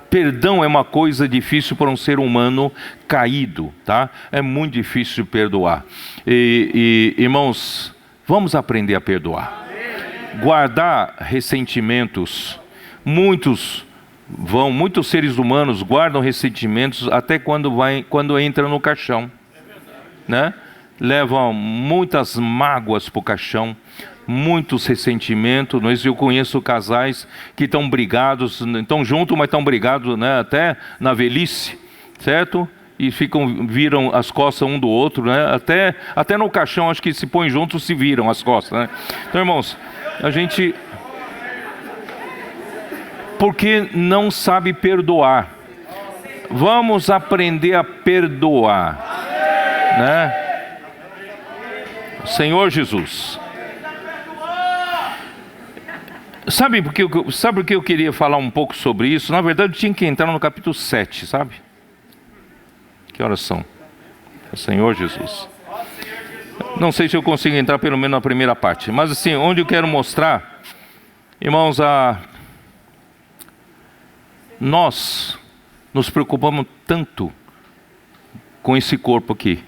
Perdão é uma coisa difícil para um ser humano caído, tá? É muito difícil perdoar. Irmãos, vamos aprender a perdoar. Guardar ressentimentos. Muitos seres humanos guardam ressentimentos até quando entram no caixão, né? Levam muitas mágoas para o caixão, muitos ressentimentos. Eu conheço casais que estão brigados, estão juntos, mas estão brigados, né? Até na velhice, certo? E viram as costas um do outro, né? Até no caixão, acho que se põem juntos, se viram as costas, né? Então, irmãos, a gente... porque não sabe perdoar. Vamos aprender a perdoar, né? Senhor Jesus. Sabe por que eu queria falar um pouco sobre isso? Na verdade, eu tinha que entrar no capítulo 7, sabe? Que horas são? Senhor Jesus. Não sei se eu consigo entrar pelo menos na primeira parte. Mas assim, onde eu quero mostrar, irmãos, nós nos preocupamos tanto com esse corpo aqui.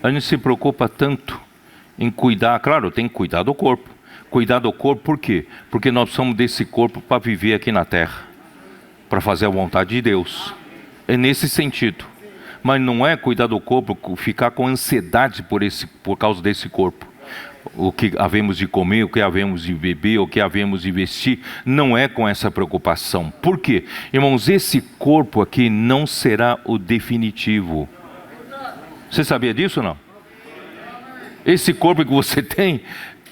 A gente se preocupa tanto em cuidar. Claro, tem que cuidar do corpo. Cuidar do corpo por quê? Porque nós precisamos desse corpo para viver aqui na terra, para fazer a vontade de Deus. É nesse sentido. Mas não é cuidar do corpo, ficar com ansiedade por causa desse corpo. O que havemos de comer, o que havemos de beber, o que havemos de vestir, não é com essa preocupação. Por quê? Irmãos, esse corpo aqui não será o definitivo. Você sabia disso ou não? Esse corpo que você tem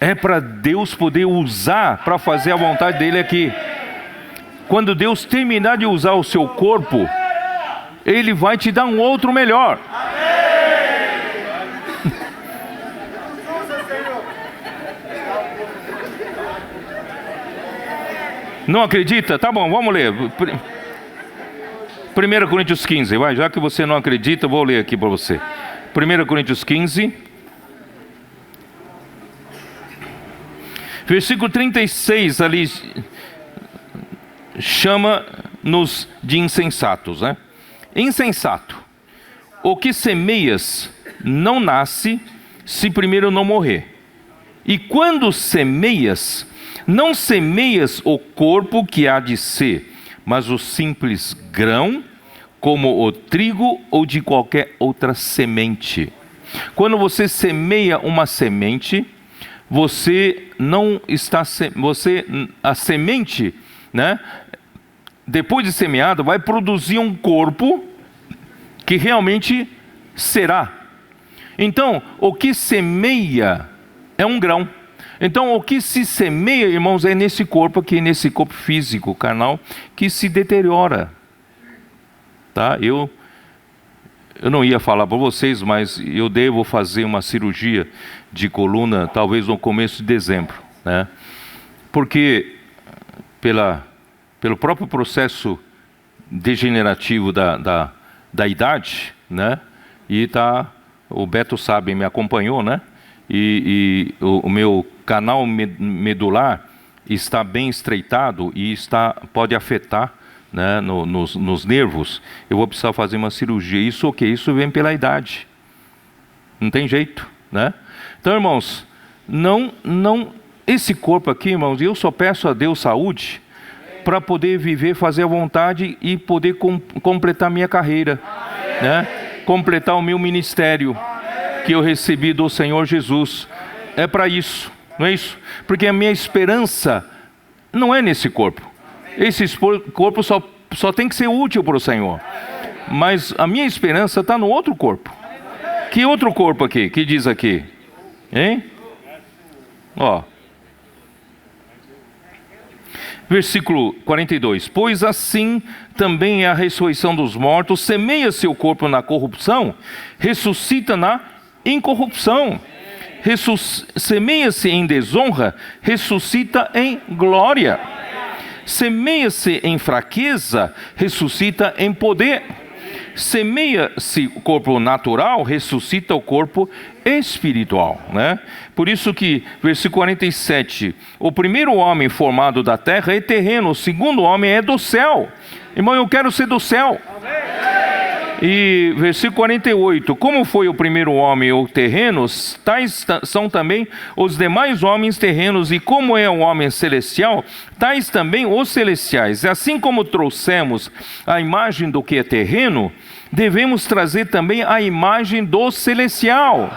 é para Deus poder usar para fazer a vontade dele aqui. Quando Deus terminar de usar o seu corpo, Ele vai te dar um outro melhor. Não acredita? Tá bom, vamos ler. 1 Coríntios 15, vai. Já que você não acredita, eu vou ler aqui para você. 1 Coríntios 15, versículo 36, ali chama-nos de insensatos, né? Insensato, o que semeias não nasce se primeiro não morrer. E quando semeias, não semeias o corpo que há de ser, mas o simples grão, como o trigo ou de qualquer outra semente. Quando você semeia uma semente, a semente, né, depois de semeada, vai produzir um corpo que realmente será. Então, o que semeia é um grão. Então, o que se semeia, irmãos, é nesse corpo aqui, nesse corpo físico, carnal, que se deteriora. Tá? Eu não ia falar para vocês, mas eu devo fazer uma cirurgia de coluna, talvez no começo de dezembro, né? Porque pelo próprio processo degenerativo da idade, né? E o Beto sabe, me acompanhou, né? E o meu canal medular está bem estreitado e pode afetar, né, nos nervos. Eu vou precisar fazer uma cirurgia. Isso o quê? Isso vem pela idade. Não tem jeito, né? Então, irmãos, esse corpo aqui, irmãos, eu só peço a Deus saúde para poder viver, fazer a vontade e poder completar minha carreira, né? Completar o meu ministério que eu recebi do Senhor Jesus. É para isso, não é isso? Porque a minha esperança não é nesse corpo. Esse corpo só tem que ser útil para o Senhor. Mas a minha esperança está no outro corpo. Que outro corpo aqui? Que diz aqui? Hein? Ó. Versículo 42. Pois assim também é a ressurreição dos mortos. Semeia seu corpo na corrupção, ressuscita na incorrupção. Semeia-se em desonra, ressuscita em glória. Semeia-se em fraqueza, ressuscita em poder. semeia-se o corpo natural, ressuscita o corpo espiritual, né? Por isso que, versículo 47, o primeiro homem formado da terra é terreno, o segundo homem é do céu. Irmão, eu quero ser do céu. E versículo 48, como foi o primeiro homem o terreno, tais são também os demais homens terrenos, e como é o homem celestial, tais também os celestiais. Assim como trouxemos a imagem do que é terreno, devemos trazer também a imagem do celestial.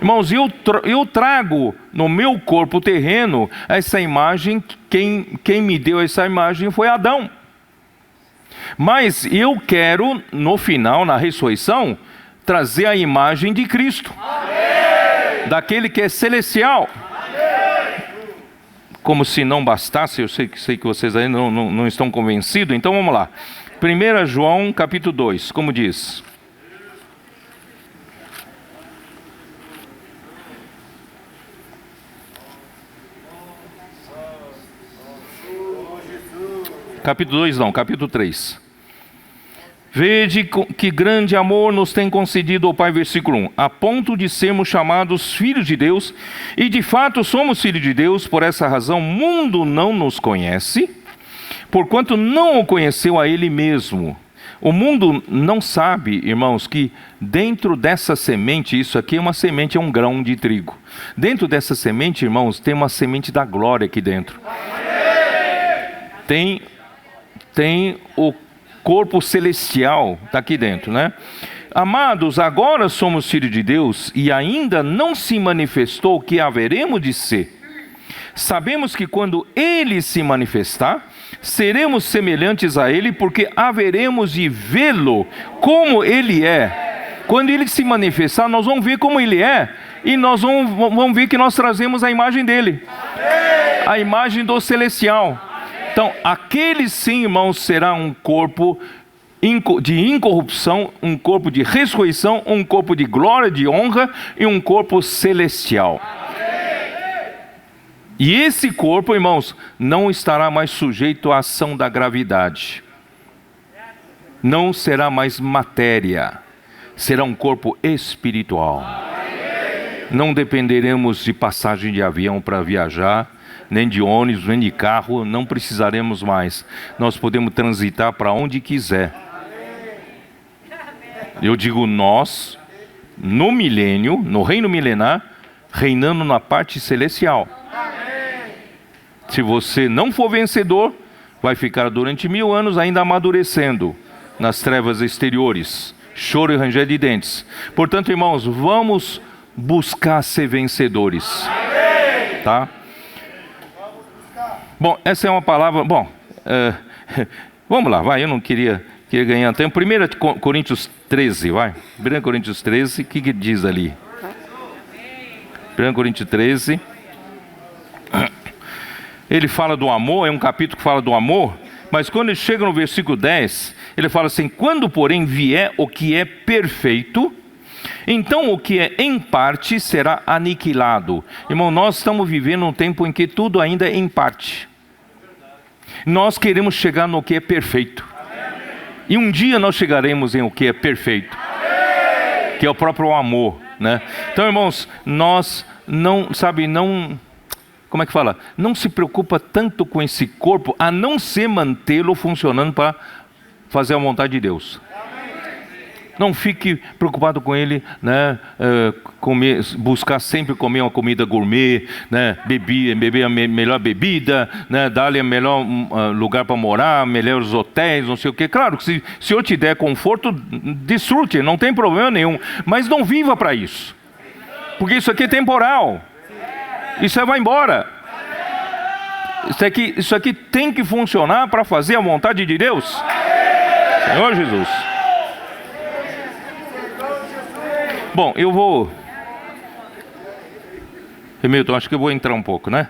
Irmãos, eu trago no meu corpo terreno essa imagem. Quem me deu essa imagem foi Adão. Mas eu quero, no final, na ressurreição, trazer a imagem de Cristo. Amém. Daquele que é celestial. Amém. Como se não bastasse, eu sei que vocês ainda não estão convencidos, então vamos lá. 1 João capítulo 2, como diz? Capítulo 2 não, capítulo 3. Vede que grande amor nos tem concedido o Pai, versículo 1, a ponto de sermos chamados filhos de Deus, e de fato somos filhos de Deus. Por essa razão o mundo não nos conhece, porquanto não o conheceu a Ele mesmo. O mundo não sabe, irmãos, que dentro dessa semente, isso aqui é uma semente, é um grão de trigo. Dentro dessa semente, irmãos, tem uma semente da glória aqui dentro. Tem o corpo celestial, está aqui dentro, né? Amados, agora somos filhos de Deus e ainda não se manifestou o que haveremos de ser. Sabemos que quando Ele se manifestar, seremos semelhantes a Ele, porque haveremos de vê-lo como Ele é. Quando Ele se manifestar, nós vamos ver como Ele é, e nós vamos ver que nós trazemos a imagem dEle, a imagem do celestial. Então, aquele sim, irmãos, será um corpo de incorrupção, um corpo de ressurreição, um corpo de glória, de honra e um corpo celestial. E esse corpo, irmãos, não estará mais sujeito à ação da gravidade. Não será mais matéria. Será um corpo espiritual. Não dependeremos de passagem de avião para viajar, nem de ônibus, nem de carro, não precisaremos mais. Nós podemos transitar para onde quiser. Eu digo nós, no milênio, no reino milenar, reinando na parte celestial. Se você não for vencedor, vai ficar durante 1000 anos ainda amadurecendo nas trevas exteriores, choro e ranger de dentes. Portanto, irmãos, vamos buscar ser vencedores, tá? Bom, essa é uma palavra... Bom, vamos lá, vai, eu não queria ganhar tempo. 1 Coríntios 13, vai. 1 Coríntios 13, o que diz ali? 1 Coríntios 13. Ele fala do amor, é um capítulo que fala do amor, mas quando ele chega no versículo 10, ele fala assim: quando porém vier o que é perfeito, então o que é em parte será aniquilado. Irmão, nós estamos vivendo um tempo em que tudo ainda é em parte. Nós queremos chegar no que é perfeito. E um dia nós chegaremos em o que é perfeito, que é o próprio amor, né? Então, irmãos, nós não como é que fala? Não se preocupa tanto com esse corpo, a não ser mantê-lo funcionando para fazer a vontade de Deus. Não fique preocupado com ele, né? Buscar sempre comer uma comida gourmet, né? Beber a melhor bebida, né? Dar-lhe o melhor lugar para morar, melhores hotéis, não sei o quê. Claro que se eu te der conforto, desfrute, não tem problema nenhum. Mas não viva para isso, porque isso aqui é temporal. Isso aí vai embora. Isso aqui tem que funcionar para fazer a vontade de Deus. Senhor Jesus. Bom, eu vou... Hamilton, acho que eu vou entrar um pouco, né?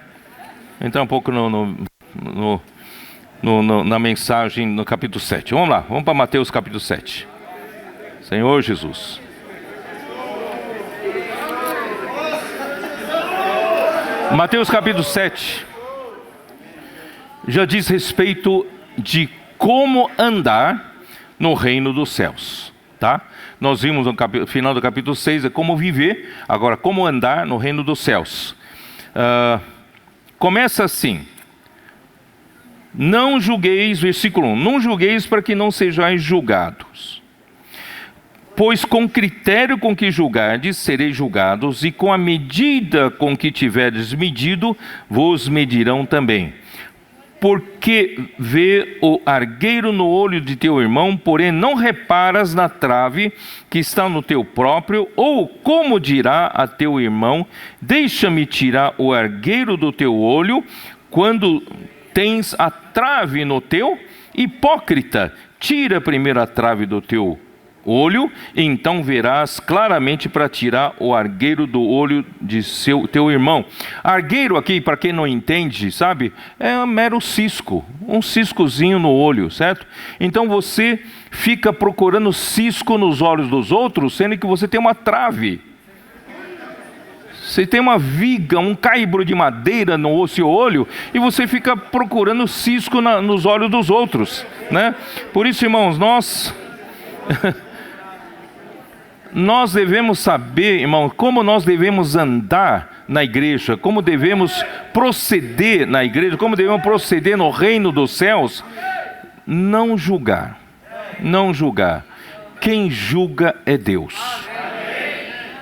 Entrar um pouco na mensagem no capítulo 7. Vamos lá, vamos para Mateus capítulo 7. Senhor Jesus. Mateus capítulo 7 já diz respeito de como andar no reino dos céus. Tá? Nós vimos no final do capítulo 6 como viver, agora como andar no reino dos céus. Começa assim: não julgueis, versículo 1, não julgueis para que não sejais julgados. Pois com critério com que julgardes, sereis julgados, e com a medida com que tiverdes medido, vos medirão também. Porque vê o argueiro no olho de teu irmão, porém não reparas na trave que está no teu próprio, ou como dirá a teu irmão, deixa-me tirar o argueiro do teu olho, quando tens a trave no teu? Hipócrita, tira primeiro a trave do teu olho, e então verás claramente para tirar o argueiro do olho de teu irmão. Argueiro aqui, para quem não entende, sabe, é um mero cisco, um ciscozinho no olho, certo? Então você fica procurando cisco nos olhos dos outros, sendo que você tem uma trave. Você tem uma viga, um caibro de madeira no seu olho, e você fica procurando cisco nos olhos dos outros, né? Por isso, irmãos, nós devemos saber, irmão, como nós devemos andar na igreja, como devemos proceder na igreja, como devemos proceder no reino dos céus. Não julgar, não julgar. Quem julga é Deus.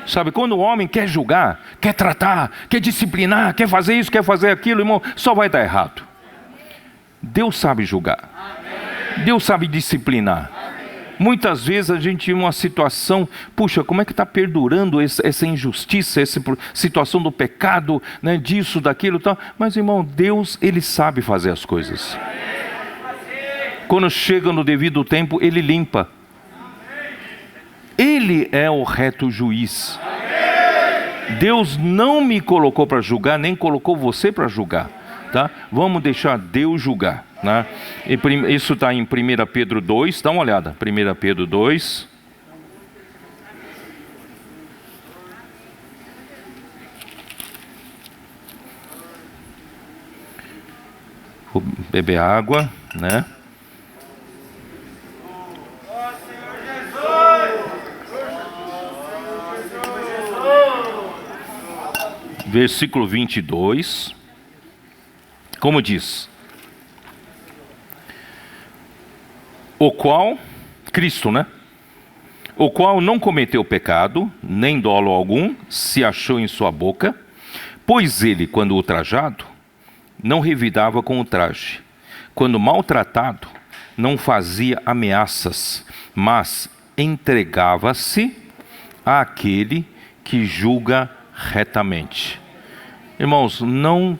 Sabe, quando o homem quer julgar, quer tratar, quer disciplinar, quer fazer isso, quer fazer aquilo, irmão, só vai dar errado. Deus sabe julgar. Deus sabe disciplinar. Muitas vezes a gente tem uma situação, puxa, como é que está perdurando essa injustiça, essa situação do pecado, né, disso, daquilo e tal. Mas, irmão, Deus, Ele sabe fazer as coisas. Quando chega no devido tempo, Ele limpa. Ele é o reto juiz. Deus não me colocou para julgar, nem colocou você para julgar. Tá? Vamos deixar Deus julgar. Né? Isso está em 1 Pedro 2, dá uma olhada, 1 Pedro 2. Vou beber água, né? Versículo 22, como diz: o qual, Cristo, né? O qual não cometeu pecado, nem dolo algum se achou em sua boca, pois ele, quando ultrajado, não revidava com o traje. Quando maltratado, não fazia ameaças, mas entregava-se àquele que julga retamente. Irmãos, não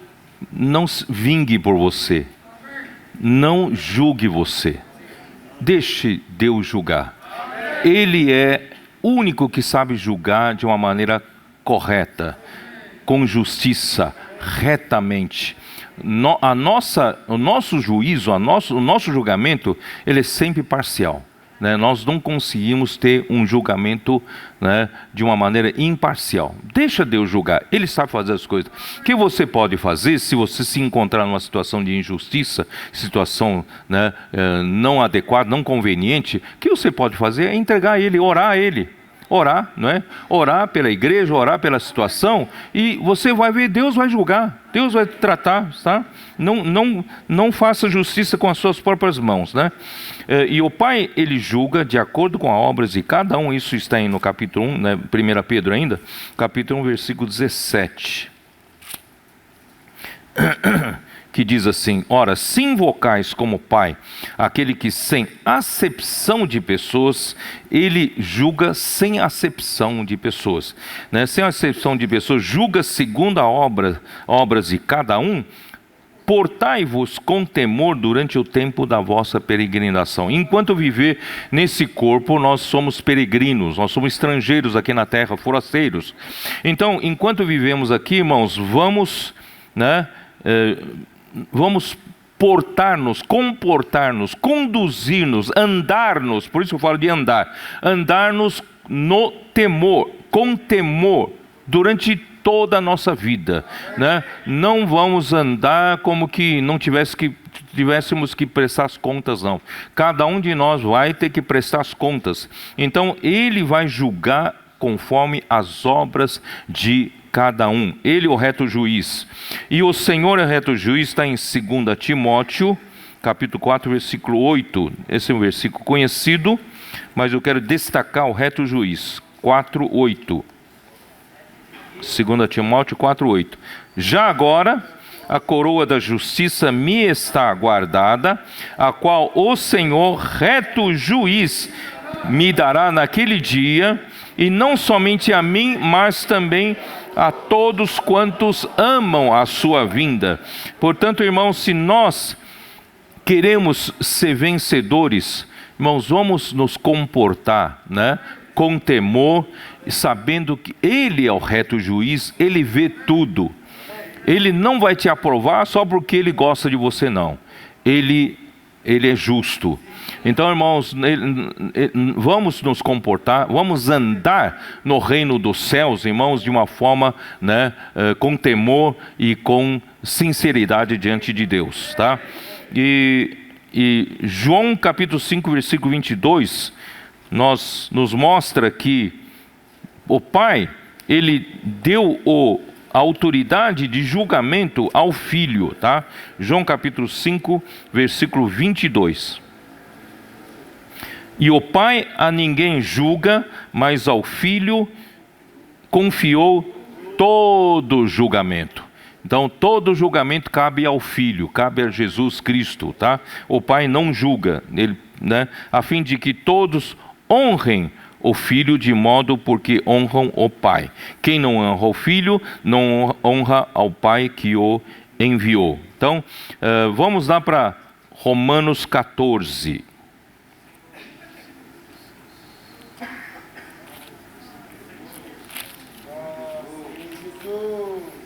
vingue por você, não julgue você. Deixe Deus julgar. Ele é o único que sabe julgar de uma maneira correta, com justiça, retamente. O nosso juízo, o nosso julgamento, ele é sempre parcial. Né? Nós não conseguimos ter um julgamento, né, de uma maneira imparcial. Deixa Deus julgar, Ele sabe fazer as coisas. O que você pode fazer se você se encontrar numa situação de injustiça, situação, né, não adequada, não conveniente? O que você pode fazer é entregar a Ele, orar a Ele. Orar, não é? Orar pela igreja, orar pela situação, e você vai ver, Deus vai julgar, Deus vai tratar, tá? Não faça justiça com as suas próprias mãos, né? E o Pai, Ele julga de acordo com as obras de cada um. Isso está aí no capítulo 1, né? 1 Pedro ainda, capítulo 1, versículo 17. Que diz assim: ora, se invocais como Pai aquele que sem acepção de pessoas, Ele julga sem acepção de pessoas, né? Sem acepção de pessoas, julga segundo a obras de cada um. Portai-vos com temor durante o tempo da vossa peregrinação. Enquanto viver nesse corpo, nós somos peregrinos, nós somos estrangeiros aqui na terra, forasteiros. Então, enquanto vivemos aqui, irmãos, vamos, né, vamos portar-nos, comportar-nos, conduzir-nos, andar-nos, por isso eu falo de andar-nos no temor, com temor, durante toda a nossa vida, né? Não vamos andar como que não tivesse que tivéssemos que prestar as contas, não. Cada um de nós vai ter que prestar as contas. Então, Ele vai julgar conforme as obras de cada um. Ele é o reto juiz. E o Senhor é o reto juiz, está em 2 Timóteo, capítulo 4, versículo 8. Esse é um versículo conhecido, mas eu quero destacar o reto juiz. 4, 8. 2 Timóteo 4, 8. Já agora, a coroa da justiça me está guardada, a qual o Senhor, reto juiz, me dará naquele dia, e não somente a mim, mas também a todos quantos amam a sua vinda. Portanto, irmãos, se nós queremos ser vencedores, irmãos, vamos nos comportar, né, com temor, sabendo que Ele é o reto juiz, Ele vê tudo. Ele não vai te aprovar só porque Ele gosta de você, não. Ele é justo. Então, irmãos, vamos nos comportar, vamos andar no reino dos céus, irmãos, de uma forma, né, com temor e com sinceridade diante de Deus, tá? E João capítulo 5, versículo 22, nos mostra que o Pai, Ele deu a autoridade de julgamento ao Filho, tá? João capítulo 5, versículo 22. E o Pai a ninguém julga, mas ao Filho confiou todo o julgamento. Então, todo julgamento cabe ao Filho, cabe a Jesus Cristo, tá? O Pai não julga, ele, né, a fim de que todos honrem o Filho de modo porque honram o Pai. Quem não honra o Filho, não honra ao Pai que o enviou. Então, vamos lá para Romanos 14.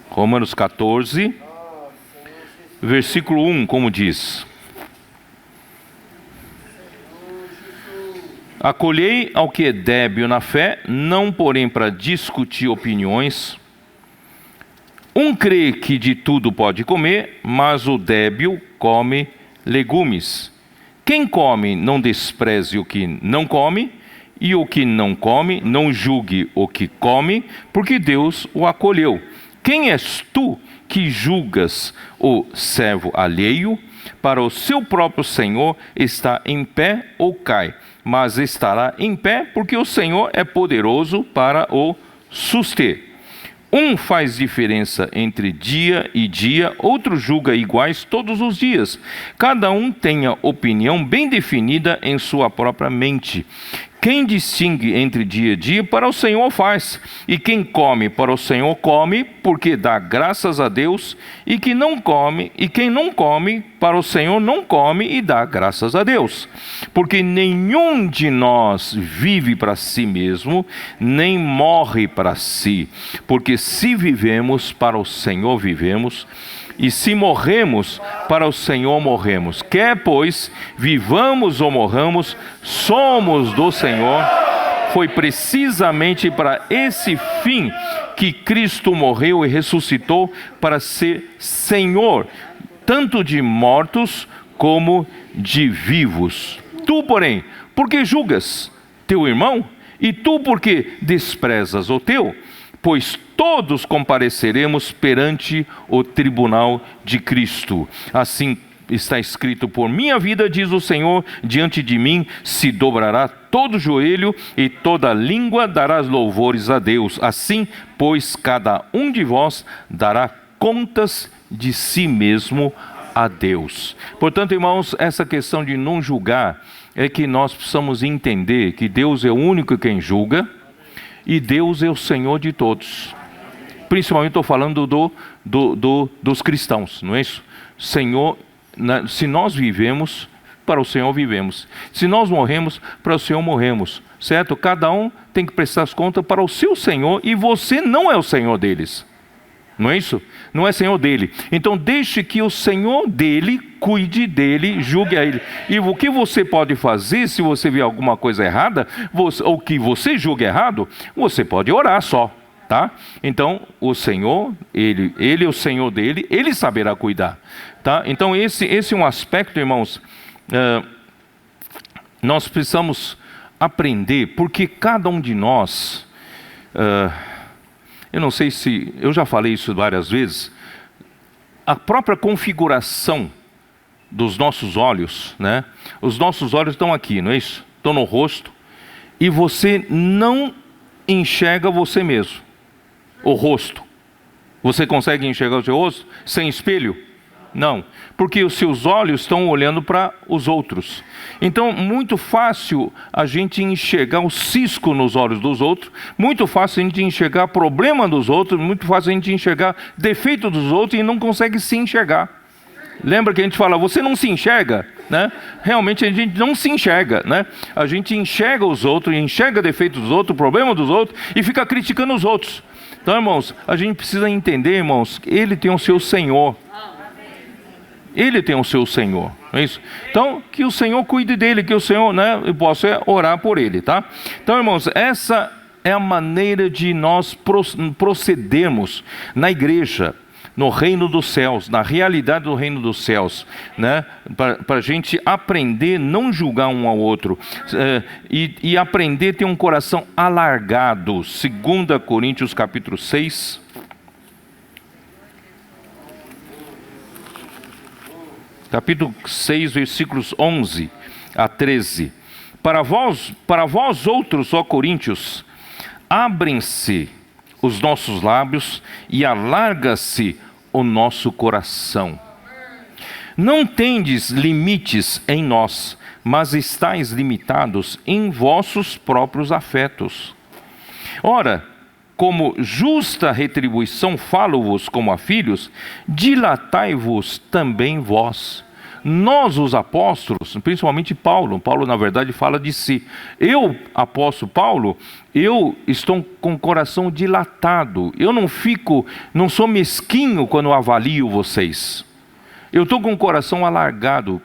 Romanos 14, versículo 1, como diz: acolhei ao que é débil na fé, não porém para discutir opiniões. Um crê que de tudo pode comer, mas o débil come legumes. Quem come, não despreze o que não come, e o que não come, não julgue o que come, porque Deus o acolheu. Quem és tu que julgas o servo alheio? Para o seu próprio Senhor está em pé ou cai, mas estará em pé porque o Senhor é poderoso para o suster. Um faz diferença entre dia e dia, outro julga iguais todos os dias. Cada um tem a opinião bem definida em sua própria mente. Quem distingue entre dia e dia, para o Senhor faz. E quem come, para o Senhor come, porque dá graças a Deus. E quem não come, para o Senhor não come e dá graças a Deus. Porque nenhum de nós vive para si mesmo, nem morre para si. Porque se vivemos, para o Senhor vivemos. E se morremos, para o Senhor morremos. Quer, pois, vivamos ou morramos, somos do Senhor. Foi precisamente para esse fim que Cristo morreu e ressuscitou, para ser Senhor, tanto de mortos como de vivos. Tu, porém, por que julgas teu irmão? E tu, por que desprezas o teu? Pois todos compareceremos perante o tribunal de Cristo. Assim está escrito: por minha vida, diz o Senhor, diante de mim se dobrará todo joelho e toda língua dará louvores a Deus. Assim, pois, cada um de vós dará contas de si mesmo a Deus. Portanto, irmãos, essa questão de não julgar é que nós precisamos entender que Deus é o único quem julga, e Deus é o Senhor de todos. Principalmente estou falando dos cristãos, não é isso? Senhor, se nós vivemos, para o Senhor vivemos. Se nós morremos, para o Senhor morremos. Certo? Cada um tem que prestar as contas para o seu Senhor, e você não é o Senhor deles. Não é isso? Não é Senhor dele. Então deixe que o Senhor dele cuide dele, julgue a ele. E o que você pode fazer, se você vê alguma coisa errada, ou que você julgue errado, você pode orar só, tá? Então o Senhor, ele é o Senhor dele, ele saberá cuidar. Tá? Então, esse é um aspecto, irmãos, nós precisamos aprender, porque cada um de nós, eu não sei se, eu já falei isso várias vezes, a própria configuração dos nossos olhos, né? Os nossos olhos estão aqui, não é isso? Estão no rosto, e você não enxerga você mesmo, o rosto. Você consegue enxergar o seu rosto sem espelho? Não, porque os seus olhos estão olhando para os outros. Então, muito fácil a gente enxergar o cisco nos olhos dos outros, muito fácil a gente enxergar problema dos outros, muito fácil a gente enxergar defeito dos outros e não consegue se enxergar. Lembra que a gente fala, você não se enxerga, né? Realmente a gente não se enxerga, né? A gente enxerga os outros, enxerga defeito dos outros, problema dos outros e fica criticando os outros. Então, irmãos, a gente precisa entender, irmãos, que Ele tem o seu Senhor. Ele tem o seu Senhor, não é isso? Então, que o Senhor cuide dele, que o Senhor, né, eu posso orar por ele, tá? Então, irmãos, essa é a maneira de nós procedermos na igreja, no reino dos céus, na realidade do reino dos céus, né? Para a gente aprender, não julgar um ao outro, e aprender a ter um coração alargado. 2 Coríntios capítulo 6. Capítulo 6, versículos 11 a 13. Para vós outros, ó Coríntios, abrem-se os nossos lábios e alarga-se o nosso coração. Não tendes limites em nós, mas estáis limitados em vossos próprios afetos. Ora, como justa retribuição falo-vos como a filhos, dilatai-vos também vós. Nós, os apóstolos, principalmente Paulo, na verdade fala de si. Eu, apóstolo Paulo, eu estou com o coração dilatado. Eu não sou mesquinho quando avalio vocês. Eu estou com o coração alargado,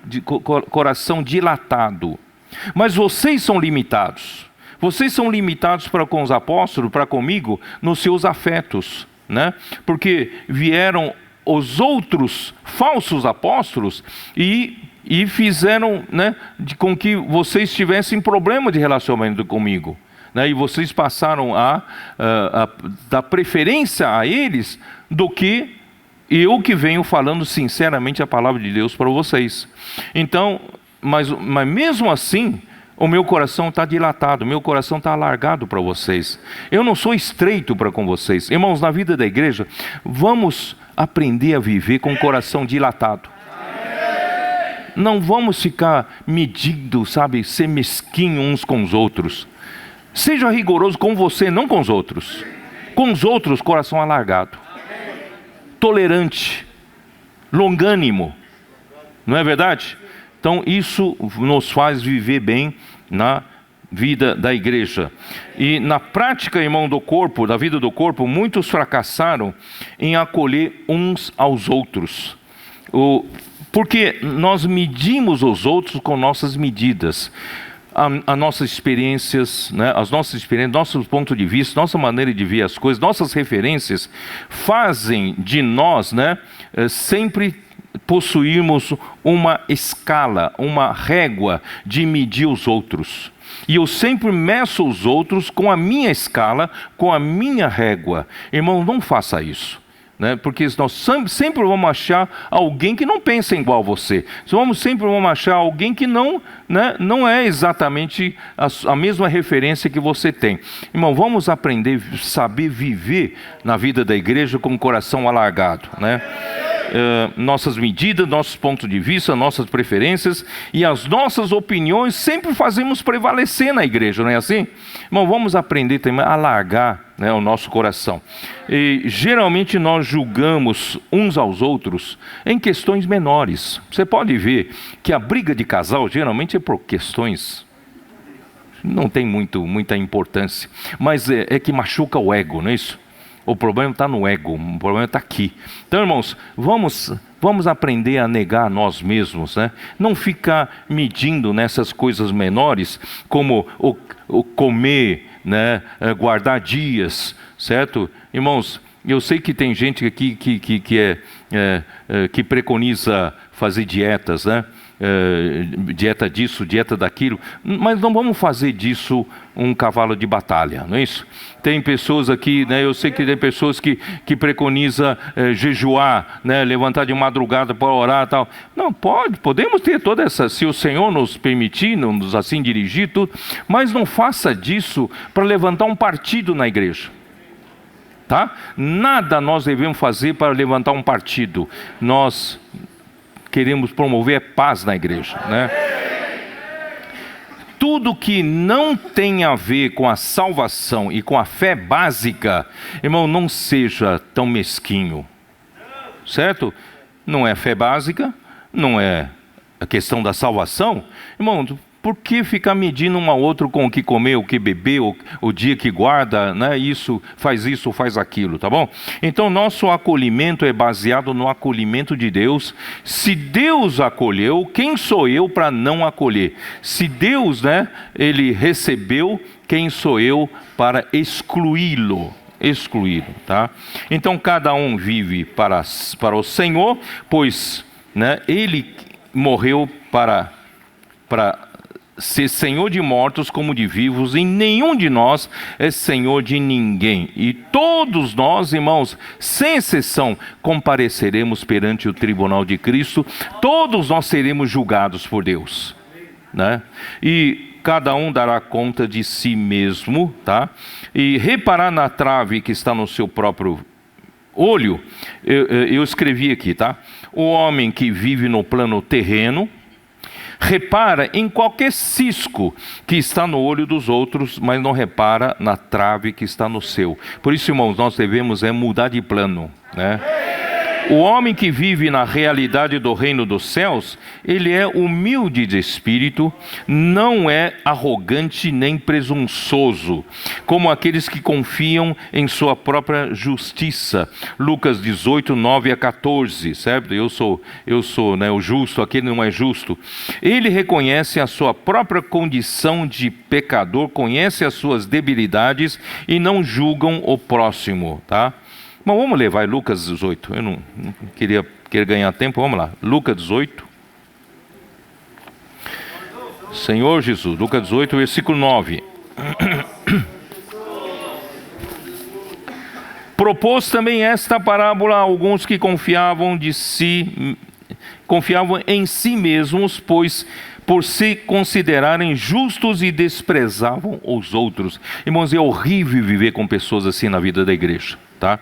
coração dilatado. Mas vocês são limitados. Vocês são limitados para com os apóstolos, para comigo, nos seus afetos, né? Porque vieram os outros falsos apóstolos e fizeram, né, com que vocês tivessem problema de relacionamento comigo, né? E vocês passaram a dar preferência a eles do que eu que venho falando sinceramente a palavra de Deus para vocês. Então, mas mesmo assim, o meu coração está dilatado, o meu coração está alargado para vocês. Eu não sou estreito para com vocês. Irmãos, na vida da igreja, vamos aprender a viver com o coração dilatado. Não vamos ficar medindo, sabe, ser mesquinho uns com os outros. Seja rigoroso com você, não com os outros. Com os outros, coração alargado. Tolerante. Longânimo. Não é verdade? Então, isso nos faz viver bem na vida da igreja. E na prática, irmão, da vida do corpo, muitos fracassaram em acolher uns aos outros. Porque nós medimos os outros com nossas medidas. As nossas experiências, né? Nosso ponto de vista, nossa maneira de ver as coisas, nossas referências, fazem de nós, né, sempre possuirmos uma escala, uma régua de medir os outros. E eu sempre meço os outros com a minha escala, com a minha régua. Irmão, não faça isso, né? Porque nós sempre vamos achar alguém que não pensa igual a você. Sempre vamos achar alguém que não é exatamente a mesma referência que você tem. Irmão, vamos aprender a saber viver na vida da igreja com o coração alargado, né? Nossas medidas, nossos pontos de vista, nossas preferências e as nossas opiniões sempre fazemos prevalecer na igreja, não é assim? Irmão, vamos aprender também a alargar, né, o nosso coração. E geralmente nós julgamos uns aos outros em questões menores. Você pode ver que a briga de casal geralmente é por questões, não tem muita importância, mas é que machuca o ego, não é isso? O problema está no ego, o problema está aqui. Então, irmãos, vamos aprender a negar a nós mesmos, né? Não ficar medindo nessas coisas menores, como o comer, né? Guardar dias, certo? Irmãos, Eu sei que tem gente aqui que preconiza fazer dietas, né? Dieta disso, dieta daquilo, mas não vamos fazer disso um cavalo de batalha, não é isso? Tem pessoas aqui, né, eu sei que tem pessoas que preconizam jejuar, né, levantar de madrugada para orar e tal. Não, podemos ter toda essa, se o Senhor nos permitir, nos assim dirigir tudo, mas não faça disso para levantar um partido na igreja. Tá? Nada nós devemos fazer para levantar um partido. Nós queremos promover paz na igreja, né? Tudo que não tem a ver com a salvação e com a fé básica, irmão, não seja tão mesquinho, certo? Não é fé básica, não é a questão da salvação, irmão. Por que ficar medindo um ao outro com o que comer, o que beber, o dia que guarda, né? Isso, faz aquilo, tá bom? Então, nosso acolhimento é baseado no acolhimento de Deus. Se Deus acolheu, quem sou eu para não acolher? Se Deus, né, Ele recebeu, quem sou eu para excluí-lo? Tá? Então, cada um vive para o Senhor, pois, né, Ele morreu para ser senhor de mortos como de vivos, e nenhum de nós é senhor de ninguém. E todos nós, irmãos, sem exceção, compareceremos perante o tribunal de Cristo. Todos nós seremos julgados por Deus, né? E cada um dará conta de si mesmo, tá? E reparar na trave que está no seu próprio olho, eu escrevi aqui, tá? O homem que vive no plano terreno repara em qualquer cisco que está no olho dos outros, mas não repara na trave que está no seu. Por isso, irmãos, nós devemos mudar de plano, né? O homem que vive na realidade do reino dos céus, ele é humilde de espírito, não é arrogante nem presunçoso, como aqueles que confiam em sua própria justiça. Lucas 18, 9 a 14, certo? Eu sou, né, o justo, aquele não é justo. Ele reconhece a sua própria condição de pecador, conhece as suas debilidades e não julgam o próximo, tá? Mas vamos ler, vai, Lucas 18. Eu não queria ganhar tempo, vamos lá. Lucas 18. Senhor Jesus, Lucas 18, versículo 9. Propôs também esta parábola a alguns que confiavam em si mesmos, pois por se considerarem justos e desprezavam os outros. Irmãos, é horrível viver com pessoas assim na vida da igreja, tá?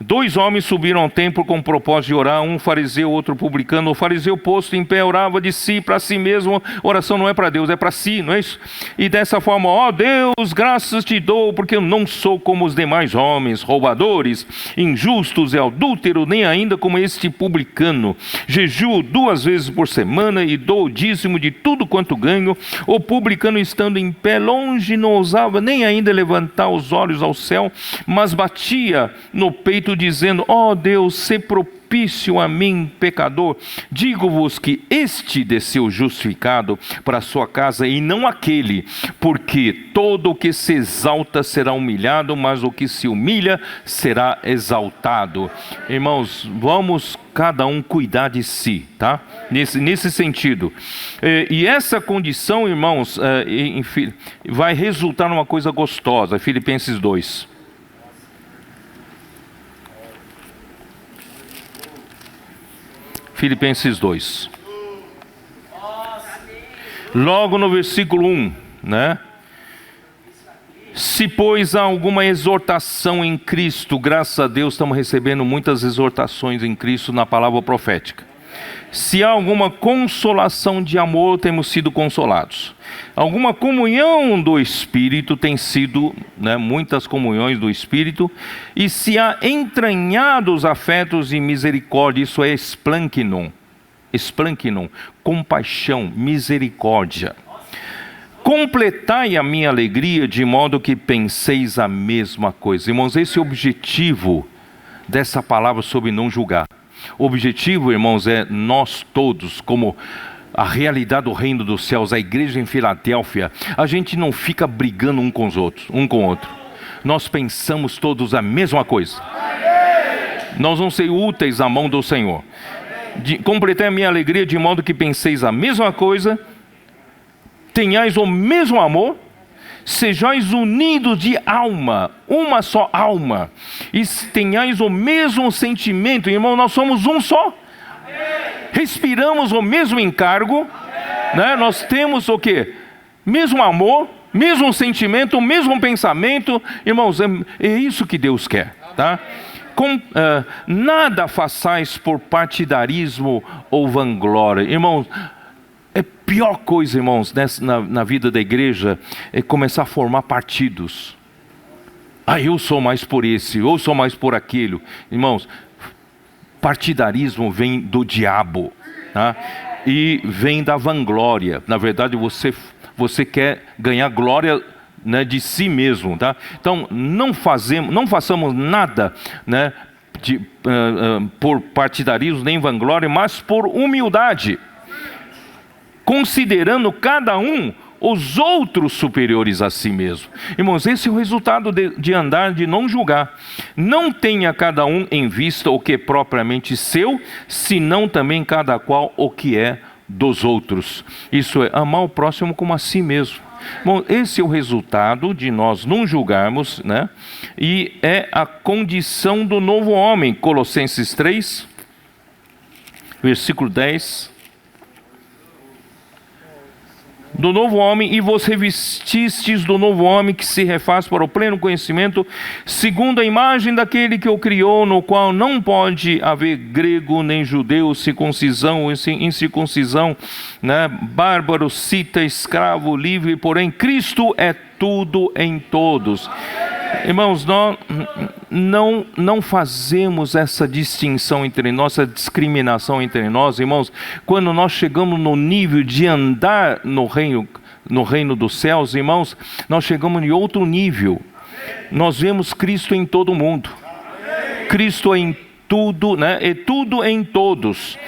Dois homens subiram ao templo com o propósito de orar, um fariseu, outro publicano. O fariseu, posto em pé, orava de si para si mesmo. Oração não é para Deus, é para si, não é isso? E dessa forma: ó Deus, graças te dou, porque eu não sou como os demais homens, roubadores, injustos e adúlteros, nem ainda como este publicano. Jejuo 2 vezes por semana e dou o dízimo de tudo quanto ganho. O publicano, estando em pé longe, não ousava nem ainda levantar os olhos ao céu, mas batia no peito, dizendo: ó Deus, sê propício a mim, pecador. Digo-vos que este desceu justificado para a sua casa, e não aquele, porque todo o que se exalta será humilhado, mas o que se humilha será exaltado. Irmãos, vamos cada um cuidar de si, tá? Nesse sentido. E essa condição, irmãos, vai resultar numa coisa gostosa. Filipenses 2. Filipenses 2. Logo no versículo 1, né? Se, pois, há alguma exortação em Cristo, graças a Deus estamos recebendo muitas exortações em Cristo na palavra profética. Se há alguma consolação de amor, temos sido consolados. Alguma comunhão do Espírito, tem sido, né, muitas comunhões do Espírito. E se há entranhados afetos e misericórdia, isso é esplanquinon, compaixão, misericórdia. Completai a minha alegria, de modo que penseis a mesma coisa. Irmãos, esse é o objetivo dessa palavra sobre não julgar. O objetivo, irmãos, é nós todos, como a realidade do reino dos céus, a igreja em Filadélfia, a gente não fica brigando um com o outro. nós pensamos todos a mesma coisa. Nós vamos ser úteis à mão do Senhor. Completei a minha alegria de modo que penseis a mesma coisa, tenhais o mesmo amor, sejais unidos de alma, uma só alma, e tenhais o mesmo sentimento. Irmão, nós somos um só. Respiramos o mesmo encargo, né? Nós temos o quê? Mesmo amor, mesmo sentimento, mesmo pensamento. Irmãos, é isso que Deus quer, tá? Nada façais por partidarismo ou vanglória. Irmãos, a pior coisa, irmãos, na vida da igreja é começar a formar partidos. Eu sou mais por esse, eu sou mais por aquilo. Irmãos, partidarismo vem do diabo, tá? E vem da vanglória. Na verdade, você quer ganhar glória, né, de si mesmo, tá? Então não façamos nada, né, por partidarismo nem vanglória, mas por humildade, considerando cada um os outros superiores a si mesmo. Irmãos, esse é o resultado de andar, de não julgar. Não tenha cada um em vista o que é propriamente seu, senão também cada qual o que é dos outros. Isso é amar o próximo como a si mesmo. Bom, esse é o resultado de nós não julgarmos, né? E é a condição do novo homem. Colossenses 3, versículo 10. Do novo homem, e vos revestistes do novo homem, que se refaz para o pleno conhecimento, segundo a imagem daquele que o criou, no qual não pode haver grego nem judeu, circuncisão ou incircuncisão, né? Bárbaro, cita, escravo, livre, porém Cristo é tudo em todos. Irmãos, nós não fazemos essa distinção entre nós, essa discriminação entre nós, irmãos. Quando nós chegamos no nível de andar no reino dos céus, irmãos, nós chegamos em outro nível. Nós vemos Cristo em todo mundo. Cristo em tudo, né? E tudo em todos.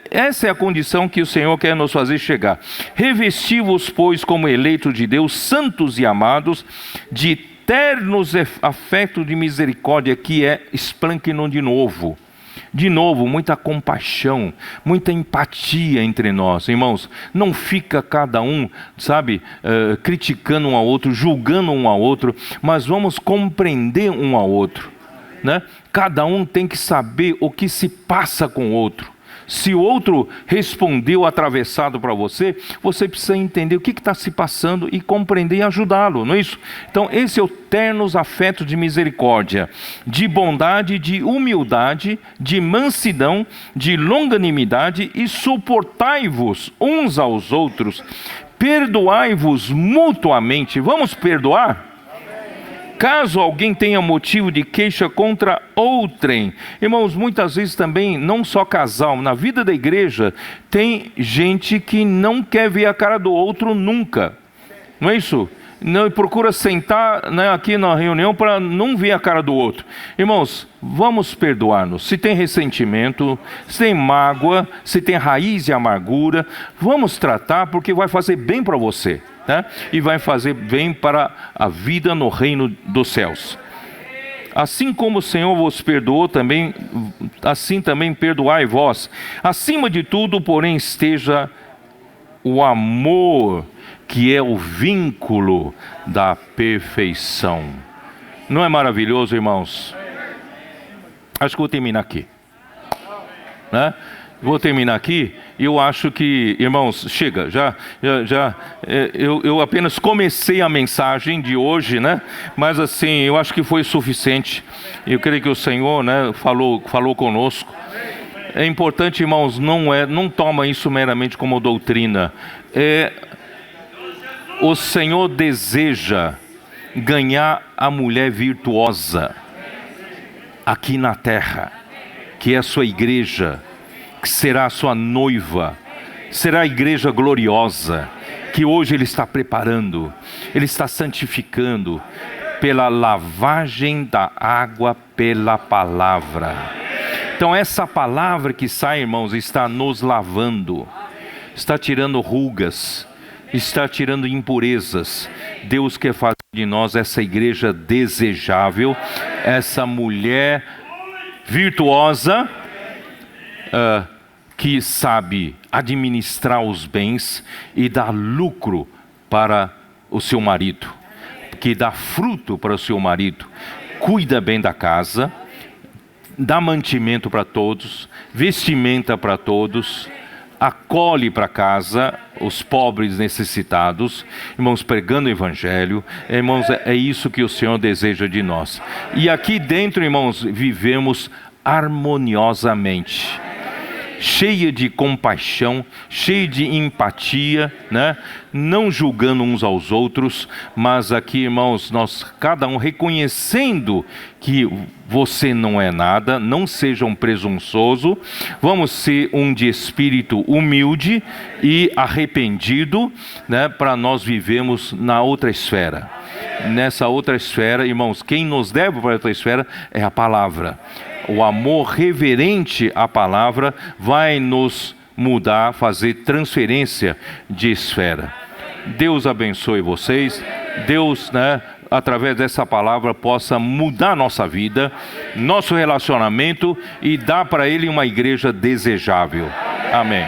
Essa é a condição que o Senhor quer nos fazer chegar. Revesti-vos, pois, como eleitos de Deus, santos e amados, de eternos afetos de misericórdia, que é esplâncnon de novo. De novo, muita compaixão, muita empatia entre nós. Irmãos, não fica cada um, sabe, criticando um ao outro, julgando um ao outro, mas vamos compreender um ao outro, né? Cada um tem que saber o que se passa com o outro. Se o outro respondeu atravessado para você, você precisa entender o que está se passando e compreender e ajudá-lo, não é isso? Então esse é o ternos afeto de misericórdia, de bondade, de humildade, de mansidão, de longanimidade, e suportai-vos uns aos outros, perdoai-vos mutuamente. Vamos perdoar? Caso alguém tenha motivo de queixa contra outrem. Irmãos, muitas vezes também, não só casal, na vida da igreja, tem gente que não quer ver a cara do outro nunca. Não é isso? Não, procura sentar, né, aqui na reunião para não ver a cara do outro. Irmãos, vamos perdoar-nos. Se tem ressentimento, se tem mágoa, se tem raiz de amargura, vamos tratar, porque vai fazer bem para você. Né? E vai fazer bem para a vida no reino dos céus. Assim como o Senhor vos perdoou, também, assim também perdoai vós. Acima de tudo, porém, esteja o amor, que é o vínculo da perfeição. Não é maravilhoso, irmãos? Acho que vou terminar aqui, né? Vou terminar aqui. Eu acho que, irmãos, chega, eu apenas comecei a mensagem de hoje, né? Mas assim, eu acho que foi suficiente. Eu creio que o Senhor, né, falou conosco. É importante, irmãos, não toma isso meramente como doutrina. O Senhor deseja ganhar a mulher virtuosa aqui na terra, que é a sua igreja, que será a sua noiva, será a igreja gloriosa, que hoje Ele está preparando, Ele está santificando, pela lavagem da água pela palavra. Então essa palavra que sai, irmãos, está nos lavando, está tirando rugas, está tirando impurezas. Deus quer fazer de nós essa igreja desejável, essa mulher virtuosa, que sabe administrar os bens e dar lucro para o seu marido, que dá fruto para o seu marido, cuida bem da casa, dá mantimento para todos, vestimenta para todos, acolhe para casa os pobres necessitados, irmãos, pregando o evangelho. Irmãos, é isso que o Senhor deseja de nós. E aqui dentro, irmãos, vivemos harmoniosamente, cheia de compaixão, cheia de empatia, né? Não julgando uns aos outros, mas aqui, irmãos, nós, cada um reconhecendo que você não é nada, não seja um presunçoso, vamos ser um de espírito humilde e arrependido, né? Para nós vivemos na outra esfera. Nessa outra esfera, irmãos, quem nos leva para outra esfera é a palavra. O amor reverente à palavra vai nos mudar, fazer transferência de esfera. Deus abençoe vocês. Deus, né, através dessa palavra, possa mudar nossa vida, nosso relacionamento e dar para Ele uma igreja desejável. Amém.